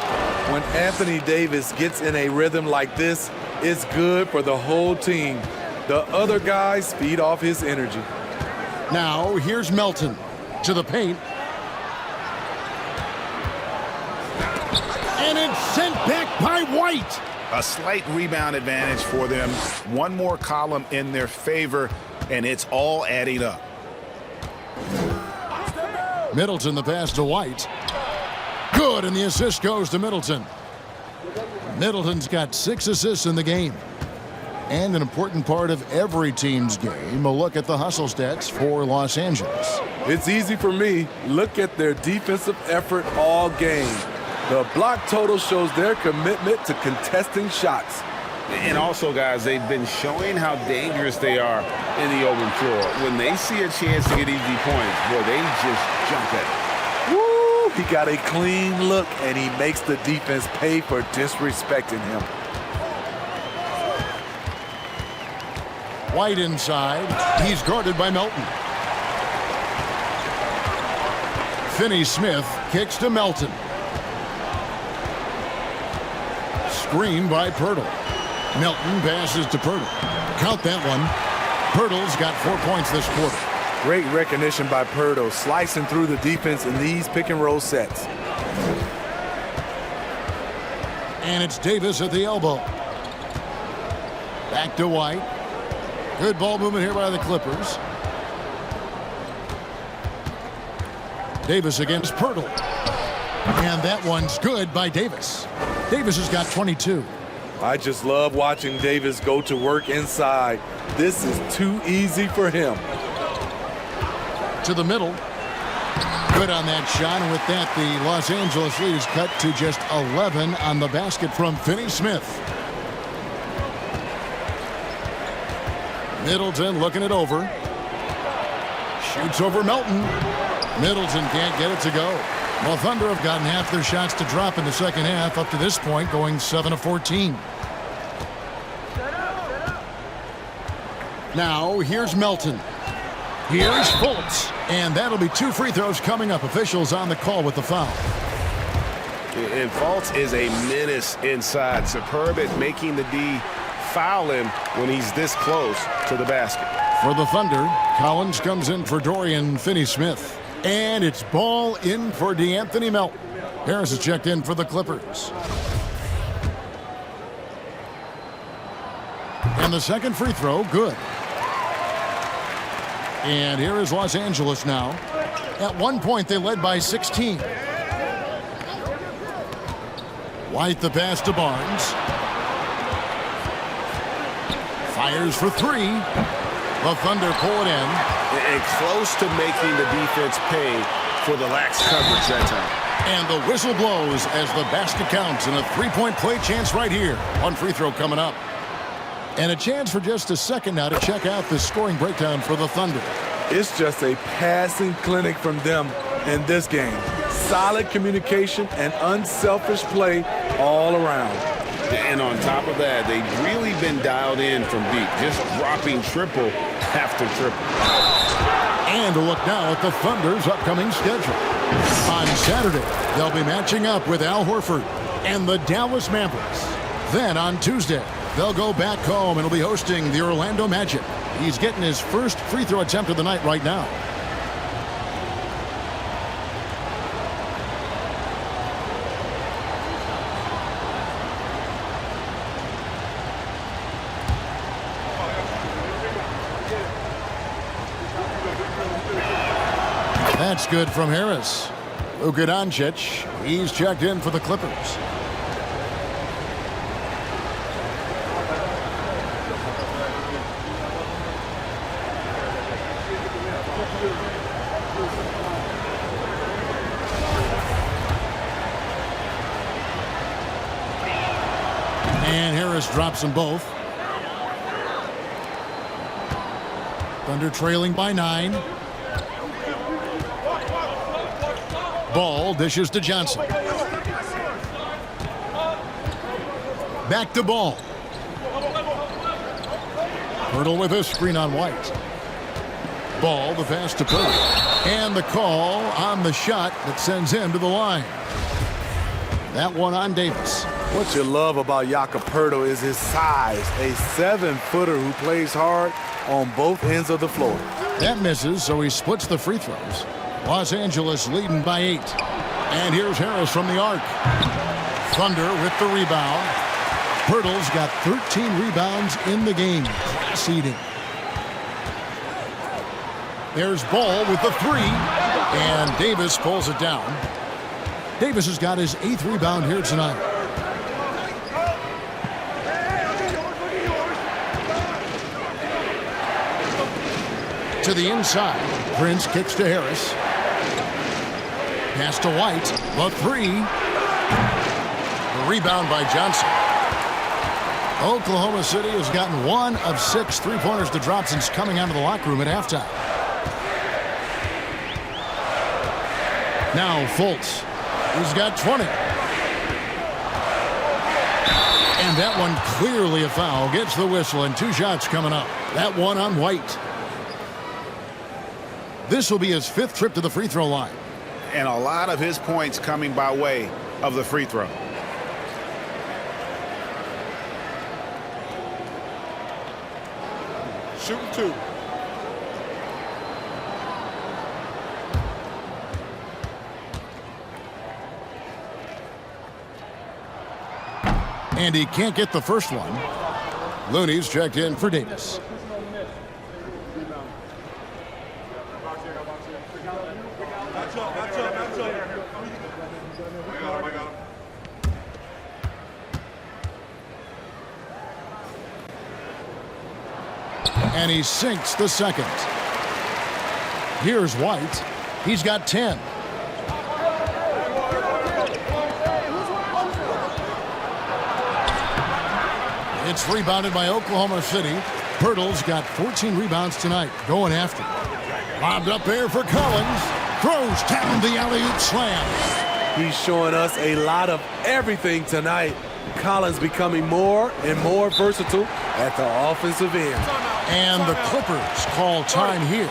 When Anthony Davis gets in a rhythm like this, it's good for the whole team. The other guys feed off his energy. Now, here's Melton to the paint. And it's sent back by White. A slight rebound advantage for them. One more column in their favor, and it's all adding up. Middleton the pass to White. Good, and the assist goes to Middleton. Middleton's got 6 assists in the game. And an important part of every team's game, a look at the hustle stats for Los Angeles. It's easy for me. Look at their defensive effort all game. The block total shows their commitment to contesting shots. And also, guys, they've been showing how dangerous they are in the open floor. When they see a chance to get easy points, boy, they just jump at it. Woo! He got a clean look, and he makes the defense pay for disrespecting him. White inside. He's guarded by Melton. Finney-Smith kicks to Melton. Screen by Pirtle. Melton passes to Pirtle. Count that one. Pirtle's got 4 points this quarter. Great recognition by Pirtle, slicing through the defense in these pick-and-roll sets. And it's Davis at the elbow. Back to White. Good ball movement here by the Clippers. Davis against Pirtle. And that one's good by Davis. Davis has got 22. I just love watching Davis go to work inside. This is too easy for him. To the middle. Good on that shot, and with that, the Los Angeles lead is cut to just 11 on the basket from Finney-Smith. Middleton looking it over. Shoots over Melton. Middleton can't get it to go. Well, Thunder have gotten half their shots to drop in the second half up to this point, going 7 of 14. Now, here's Melton. Here's Fultz. And that'll be 2 free throws coming up. Officials on the call with the foul. And Fultz is a menace inside. Superb at making the D foul him when he's this close to the basket. For the Thunder, Collins comes in for Dorian Finney-Smith. And it's ball in for DeAnthony Melton. Harris is checked in for the Clippers. And the second free throw, good. And here is Los Angeles now. At one point, they led by 16. White the pass to Barnes. Fires for 3. The Thunder pull it in. And close to making the defense pay for the lax coverage that time. And the whistle blows as the basket counts, and a 3-point play chance right here. One free throw coming up. And a chance for just a second now to check out the scoring breakdown for the Thunder. It's just a passing clinic from them in this game. Solid communication and unselfish play all around. And on top of that, they've really been dialed in from deep, just dropping triple after triple. And a look now at the Thunder's upcoming schedule. On Saturday, they'll be matching up with Al Horford and the Dallas Mavericks. Then on Tuesday, they'll go back home and will be hosting the Orlando Magic. He's getting his first free throw attempt of the night right now. That's good from Harris. Luka Doncic, he's checked in for the Clippers. And Harris drops them both. Thunder trailing by 9. Ball dishes to Johnson. Back to Ball. Hurdle with a screen on White. Ball, the pass to Purdy. And the call on the shot that sends him to the line. That one on Davis. What you love about Jakob Poeltl is his size, a 7-footer who plays hard on both ends of the floor. That misses, so he splits the free throws. Los Angeles leading by 8. And here's Harris from the arc. Thunder with the rebound. Poeltl's got 13 rebounds in the game. Class eating. There's Ball with the 3. And Davis pulls it down. Davis has got his 8th rebound here tonight. To the inside. Prince kicks to Harris. Pass to White. The 3. The rebound by Johnson. Oklahoma City has gotten 1 of 6 3-pointers to drop since coming out of the locker room at halftime. Now Fultz. He's got 20. And that one clearly a foul. Gets the whistle and 2 shots coming up. That one on White. This will be his 5th trip to the free throw line. And a lot of his points coming by way of the free throw. Shooting 2. And he can't get the first one. Looney's checked in for Davis. And he sinks the second. Here's White. He's got 10. It's rebounded by Oklahoma City. Poeltl's got 14 rebounds tonight. Going after it. Lobbed up there for Collins. Throws down the alley-oop slam. He's showing us a lot of everything tonight. Collins becoming more and more versatile at the offensive end. And the Clippers call time here.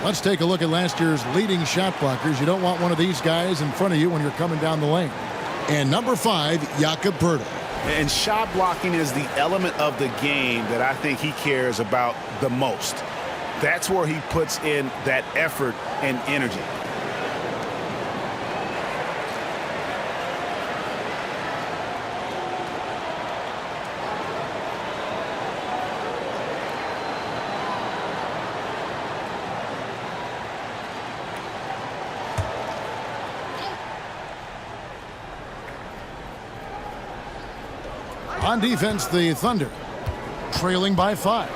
Let's take a look at last year's leading shot blockers. You don't want one of these guys in front of you when you're coming down the lane. And number 5, Jakob Poeltl. And shot blocking is the element of the game that I think he cares about the most. That's where he puts in that effort and energy. On defense, the Thunder trailing by 5.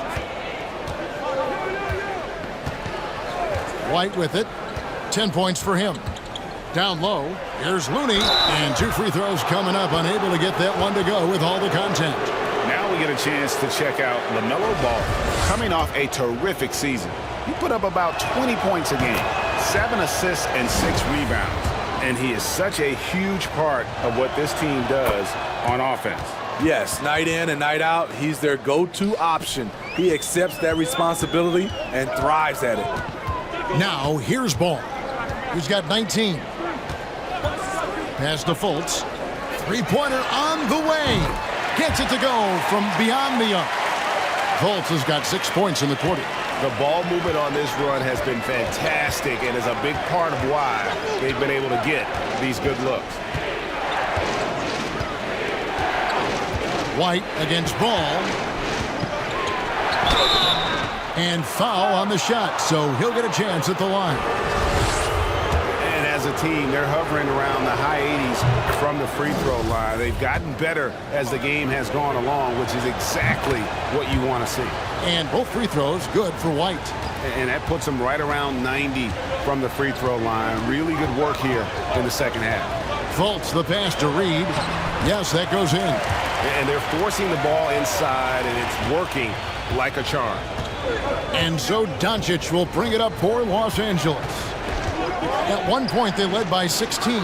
White with it. 10 points for him. Down low, here's Looney. And 2 free throws coming up. Unable to get that one to go with all the content. Now we get a chance to check out LaMelo Ball. Coming off a terrific season. He put up about 20 points a game, 7 assists and 6 rebounds. And he is such a huge part of what this team does on offense. Yes, night in and night out, he's their go-to option. He accepts that responsibility and thrives at it. Now, here's Ball. He's got 19. Pass to Fultz. 3-pointer on the way. Gets it to go from beyond the arc. Fultz has got 6 points in the quarter. The ball movement on this run has been fantastic and is a big part of why they've been able to get these good looks. White against Ball. And foul on the shot, so he'll get a chance at the line. And as a team, they're hovering around the high 80s from the free throw line. They've gotten better as the game has gone along, which is exactly what you want to see. And both free throws good for White. And that puts them right around 90 from the free throw line. Really good work here in the second half. Fultz, the pass to Reed. Yes, that goes in. And they're forcing the ball inside, and it's working like a charm. And so Doncic will bring it up for Los Angeles. At one point, they led by 16.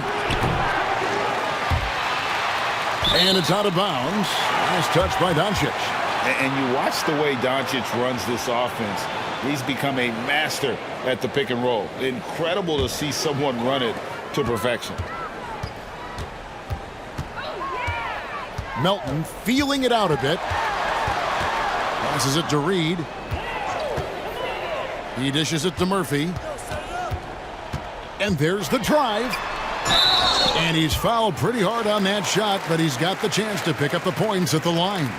And it's out of bounds. Nice touch by Doncic. And you watch the way Doncic runs this offense. He's become a master at the pick and roll. Incredible to see someone run it to perfection. Melton feeling it out a bit. Passes it to Reed. He dishes it to Murphy. And there's the drive. And he's fouled pretty hard on that shot, but he's got the chance to pick up the points at the line.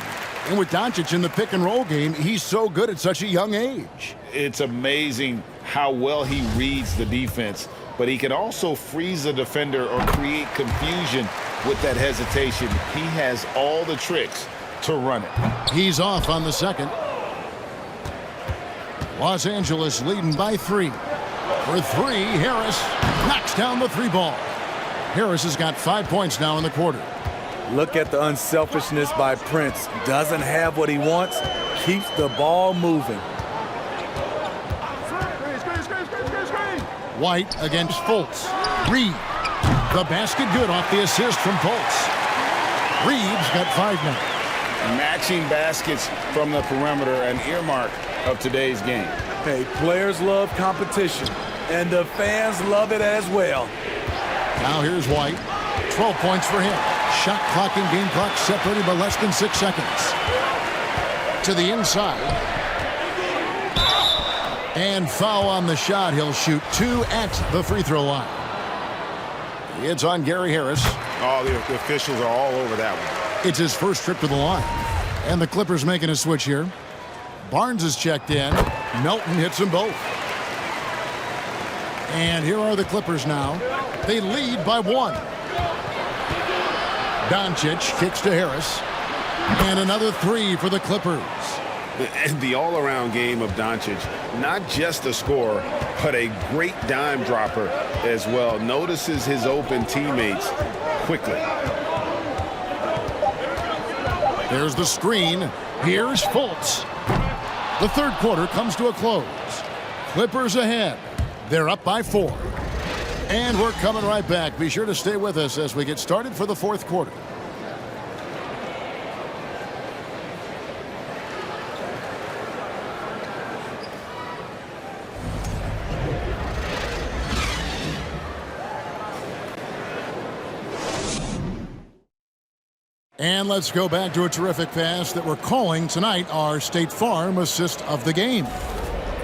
And with Doncic in the pick and roll game, he's so good at such a young age. It's amazing how well he reads the defense, but he can also freeze a defender or create confusion with that hesitation. He has all the tricks to run it. He's off on the second. Los Angeles leading by 3. For 3, Harris knocks down the 3 ball. Harris has got 5 points now in the quarter. Look at the unselfishness by Prince. Doesn't have what he wants, keeps the ball moving. White against Fultz. Reed. The basket good off the assist from Fultz. Reed's got 5 now. Matching baskets from the perimeter, an earmark of today's game. Hey, players love competition, and the fans love it as well. Now here's White. 12 points for him. Shot clock and game clock separated by less than 6 seconds. To the inside. And foul on the shot. He'll shoot 2 at the free throw line. It's on Gary Harris. Oh, the officials are all over that one. It's his first trip to the line. And the Clippers making a switch here. Barnes is checked in. Melton hits them both. And here are the Clippers now. They lead by 1. Doncic kicks to Harris. And another 3 for the Clippers. The all-around game of Doncic, not just a scorer, but a great dime dropper as well. Notices his open teammates quickly. There's the screen. Here's Fultz. The third quarter comes to a close. Clippers ahead. They're up by 4. And we're coming right back. Be sure to stay with us as we get started for the fourth quarter. And let's go back to a terrific pass that we're calling tonight our State Farm assist of the game.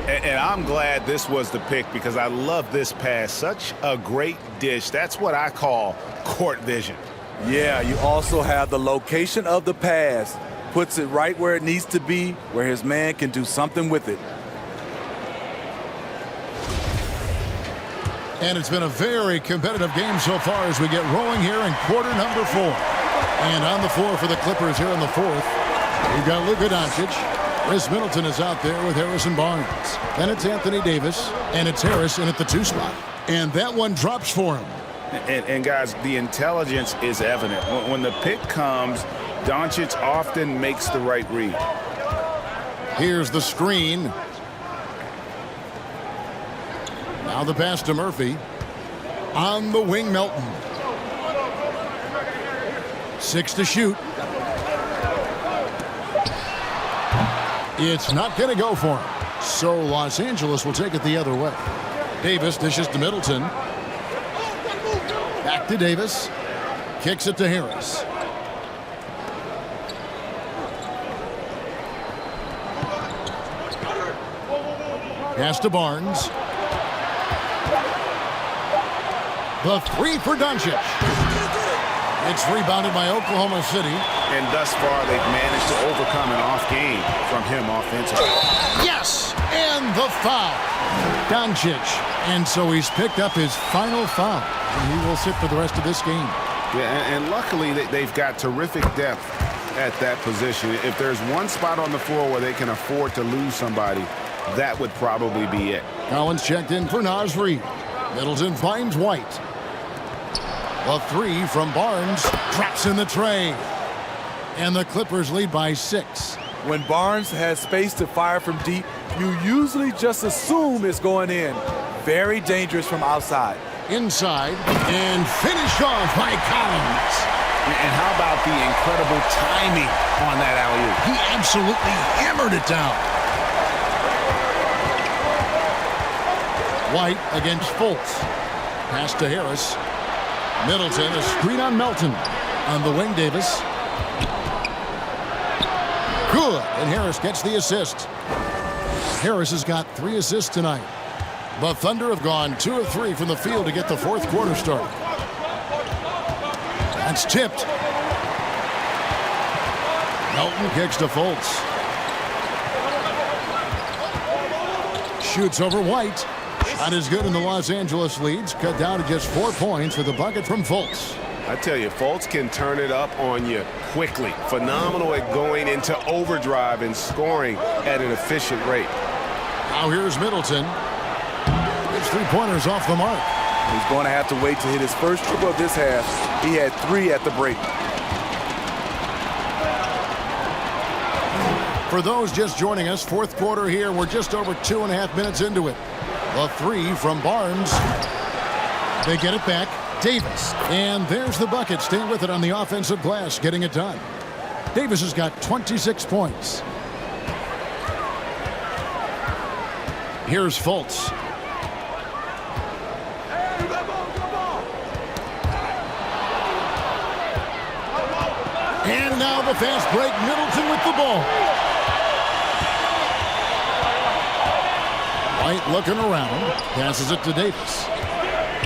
And I'm glad this was the pick because I love this pass. Such a great dish. That's what I call court vision. Yeah, you also have the location of the pass. Puts it right where it needs to be, where his man can do something with it. And it's been a very competitive game so far as we get rolling here in quarter number 4. And on the floor for the Clippers here in the fourth, we've got Luka Doncic. Chris Middleton is out there with Harrison Barnes. Then it's Anthony Davis, and it's Harris in at the 2 spot. And that one drops for him. And guys, the intelligence is evident. When the pick comes, Doncic often makes the right read. Here's the screen. Now the pass to Murphy. On the wing, Melton. 6 to shoot. It's not going to go for him. So Los Angeles will take it the other way. Davis dishes to Middleton. Back to Davis. Kicks it to Harris. Pass to Barnes. The 3 for Doncic. It's rebounded by Oklahoma City. And thus far, they've managed to overcome an off game from him offensively. Yes! And the foul. Doncic. And so he's picked up his final foul. And he will sit for the rest of this game. Yeah, and luckily they've got terrific depth at that position. If there's one spot on the floor where they can afford to lose somebody, that would probably be it. Collins checked in for Naz Reid. Middleton finds White. A three from Barnes drops in the tray. And the Clippers lead by 6. When Barnes has space to fire from deep, you usually just assume it's going in. Very dangerous from outside. Inside and finished off by Collins. And how about the incredible timing on that alley-oop? He absolutely hammered it down. White against Fultz. Pass to Harris. Middleton, a screen on Melton. On the wing, Davis. Good, and Harris gets the assist. Harris has got 3 assists tonight. The Thunder have gone 2 of 3 from the field to get the fourth quarter started. That's tipped. Melton kicks to Fultz. Shoots over White. Shot is good, and the Los Angeles leads cut down to just 4 points with a bucket from Fultz. I tell you, Fultz can turn it up on you quickly. Phenomenal at going into overdrive and scoring at an efficient rate. Now here's Middleton. His 3-pointers off the mark. He's going to have to wait to hit his first triple of this half. He had 3 at the break. For those just joining us, fourth quarter here. We're just over 2.5 minutes into it. The 3 from Barnes. They get it back. Davis. And there's the bucket. Stay with it on the offensive glass, getting it done. Davis has got 26 points. Here's Fultz. And now the fast break. Middleton with the ball. White looking around. Passes it to Davis.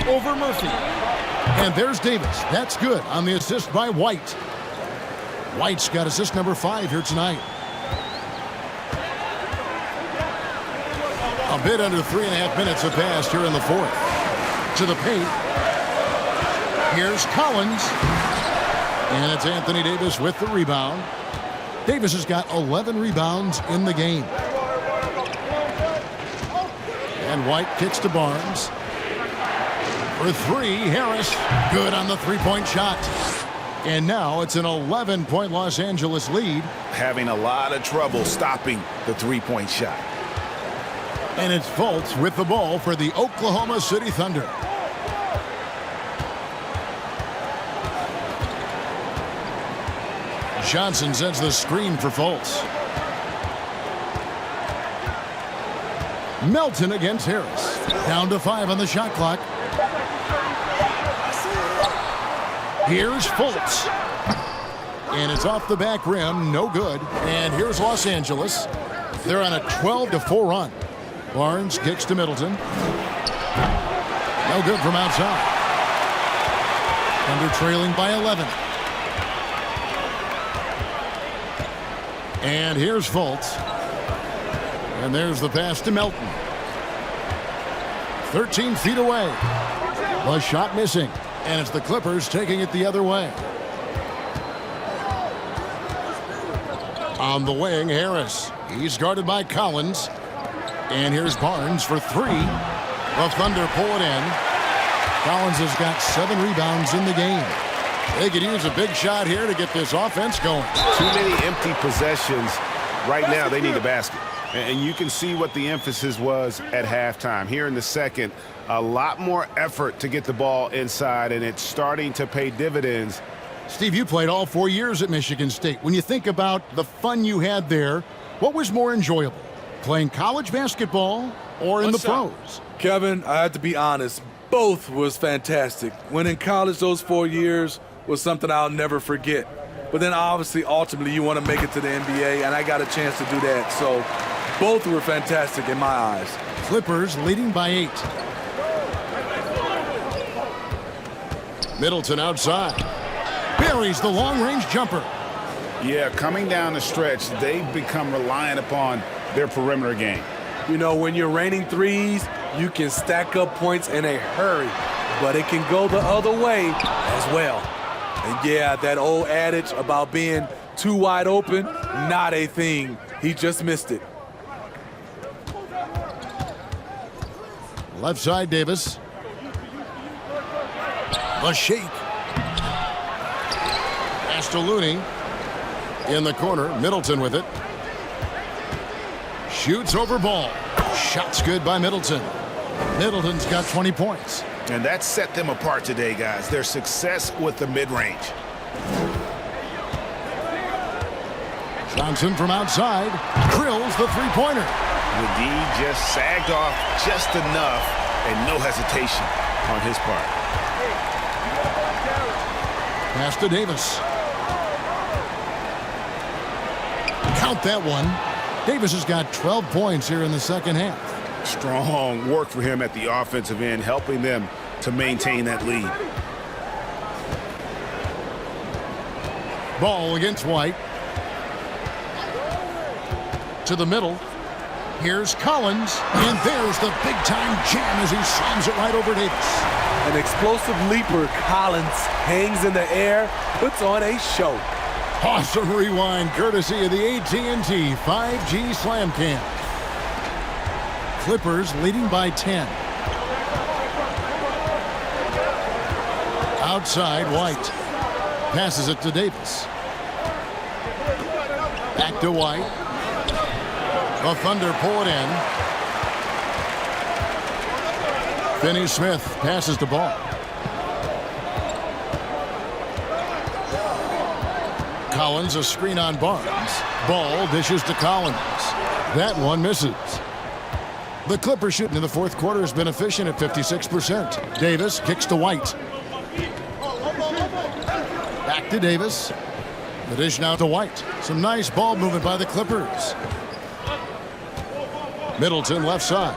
Over Murphy. And there's Davis. That's good on the assist by White. White's got assist number 5 here tonight. A bit under 3.5 minutes have passed here in the fourth. To the paint. Here's Collins. And it's Anthony Davis with the rebound. Davis has got 11 rebounds in the game. And White kicks to Barnes. For 3, Harris. Good on the 3-point shot. And now it's an 11-point Los Angeles lead. Having a lot of trouble stopping the 3-point shot. And it's Fultz with the ball for the Oklahoma City Thunder. Johnson sends the screen for Fultz. Melton against Harris. Down to 5 on the shot clock. Here's Fultz. And it's off the back rim. No good. And here's Los Angeles. They're on a 12-4 run. Barnes kicks to Middleton. No good from outside. Thunder trailing by 11. And here's Fultz. And there's the pass to Melton. 13 feet away. The shot missing. And it's the Clippers taking it the other way. On the wing, Harris. He's guarded by Collins. And here's Barnes for 3. The Thunder pull it in. Collins has got 7 rebounds in the game. They could use a big shot here to get this offense going. Too many empty possessions. Right now, they need a basket. And you can see what the emphasis was at halftime. Here in the second, a lot more effort to get the ball inside, and it's starting to pay dividends. Steve, you played all 4 years at Michigan State. When you think about the fun you had there, what was more enjoyable, playing college basketball or in the pros? Kevin, I have to be honest, both was fantastic. When in college, those 4 years was something I'll never forget. But then obviously, ultimately, you want to make it to the NBA, and I got a chance to do that. So both were fantastic in my eyes. Clippers leading by 8. Middleton outside. Buries the long-range jumper. Yeah, coming down the stretch, they've become reliant upon their perimeter game. You know, when you're raining threes, you can stack up points in a hurry, but it can go the other way as well. And yeah, that old adage about being too wide open, not a thing. He just missed it. Left side, Davis. The shake. Pass to Looney. In the corner, Middleton with it. Shoots over Ball. Shot's good by Middleton. Middleton's got 20 points. And that set them apart today, guys. Their success with the mid-range. Johnson from outside drills the three-pointer. McGee just sagged off just enough and no hesitation on his part. Pass to Davis. Count that one. Davis has got 12 points here in the second half. Strong work for him at the offensive end, helping them to maintain that lead. Ball against White. To the middle. Here's Collins. And there's the big-time jam as he slams it right over Davis. An explosive leaper, Collins hangs in the air, puts on a show. Awesome rewind courtesy of the AT&T 5G Slam Cam. Clippers leading by 10. Outside, White. Passes it to Davis. Back to White. The Thunder pull it in. Finney-Smith passes the ball. Collins, a screen on Barnes. Ball dishes to Collins. That one misses. The Clippers shooting in the fourth quarter has been efficient at 56%. Davis kicks to White. Back to Davis. The dish now to White. Some nice ball movement by the Clippers. Middleton left side.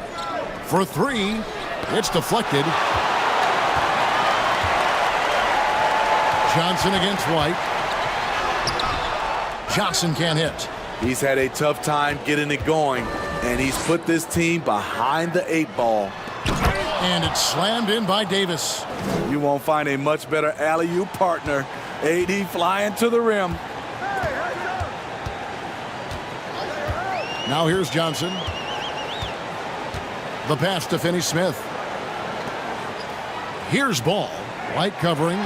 For three. It's deflected. Johnson against White. Johnson can't hit. He's had a tough time getting it going, and he's put this team behind the 8-ball. And it's slammed in by Davis. You won't find a much better alley-oop partner. AD flying to the rim. Now here's Johnson. The pass to Finney-Smith. Here's Ball. White covering.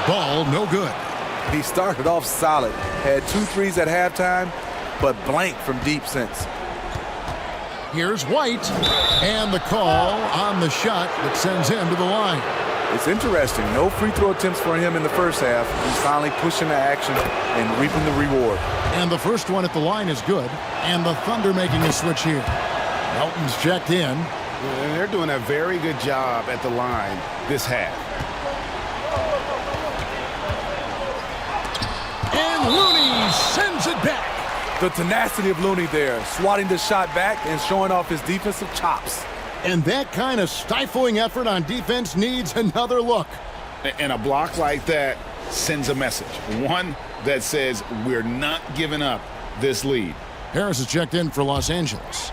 Ball no good. He started off solid, had 2 threes at halftime, but blank from deep since. Here's White, and the call on the shot that sends him to the line. It's interesting, no free throw attempts for him in the first half. He's finally pushing the action and reaping the reward. And the first one at the line is good, and the Thunder making a switch here. Melton's checked in. And they're doing a very good job at the line this half. And Looney sends it back. The tenacity of Looney there, swatting the shot back and showing off his defensive chops. And that kind of stifling effort on defense needs another look. And a block like that sends a message. One that says we're not giving up this lead. Harris is checked in for Los Angeles.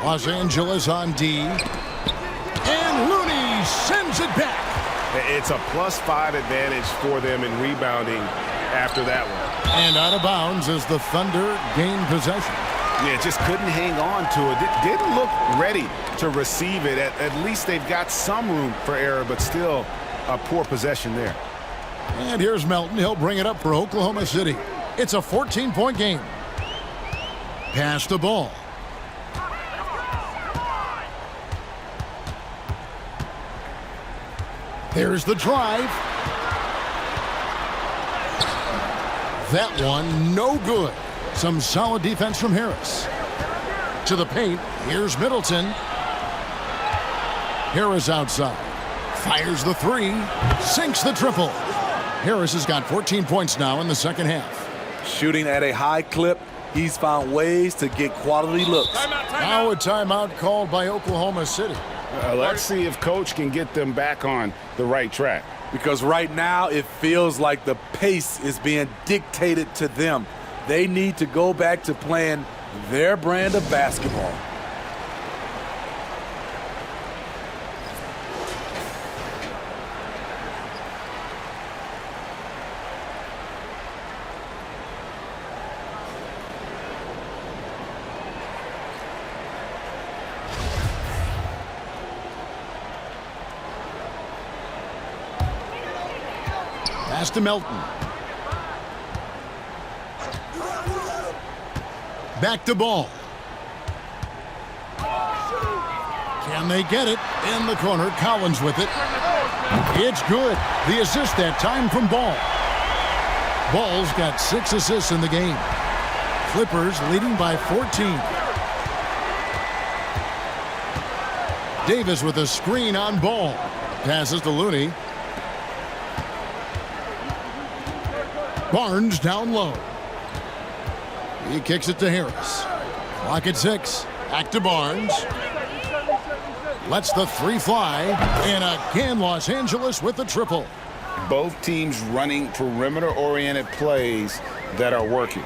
Los Angeles on D. And Looney sends it back. It's a +5 advantage for them in rebounding after that one. And out of bounds as the Thunder gain possession. Yeah, just couldn't hang on to it. Didn't look ready to receive it. At least they've got some room for error, but still a poor possession there. And here's Melton. He'll bring it up for Oklahoma City. It's a 14-point game. Pass the ball. There's the drive. That one, no good. Some solid defense from Harris. To the paint, here's Middleton. Harris outside. Fires the three. Sinks the triple. Harris has got 14 points now in the second half. Shooting at a high clip, he's found ways to get quality looks. Now a timeout called by Oklahoma City. Let's see if Coach can get them back on the right track. because right now it feels like the pace is being dictated to them. They need to go back to playing their brand of basketball. Pass to Melton. Back to Ball. Can they get it? In the corner, Collins with it. It's good. The assist that time from Ball. Ball's got 6 assists in the game. Clippers leading by 14. Davis with a screen on Ball. Passes to Looney. Barnes down low. He kicks it to Harris. Clock at 6. Back to Barnes. Lets the 3 fly. And again, Los Angeles with the triple. Both teams running perimeter-oriented plays that are working.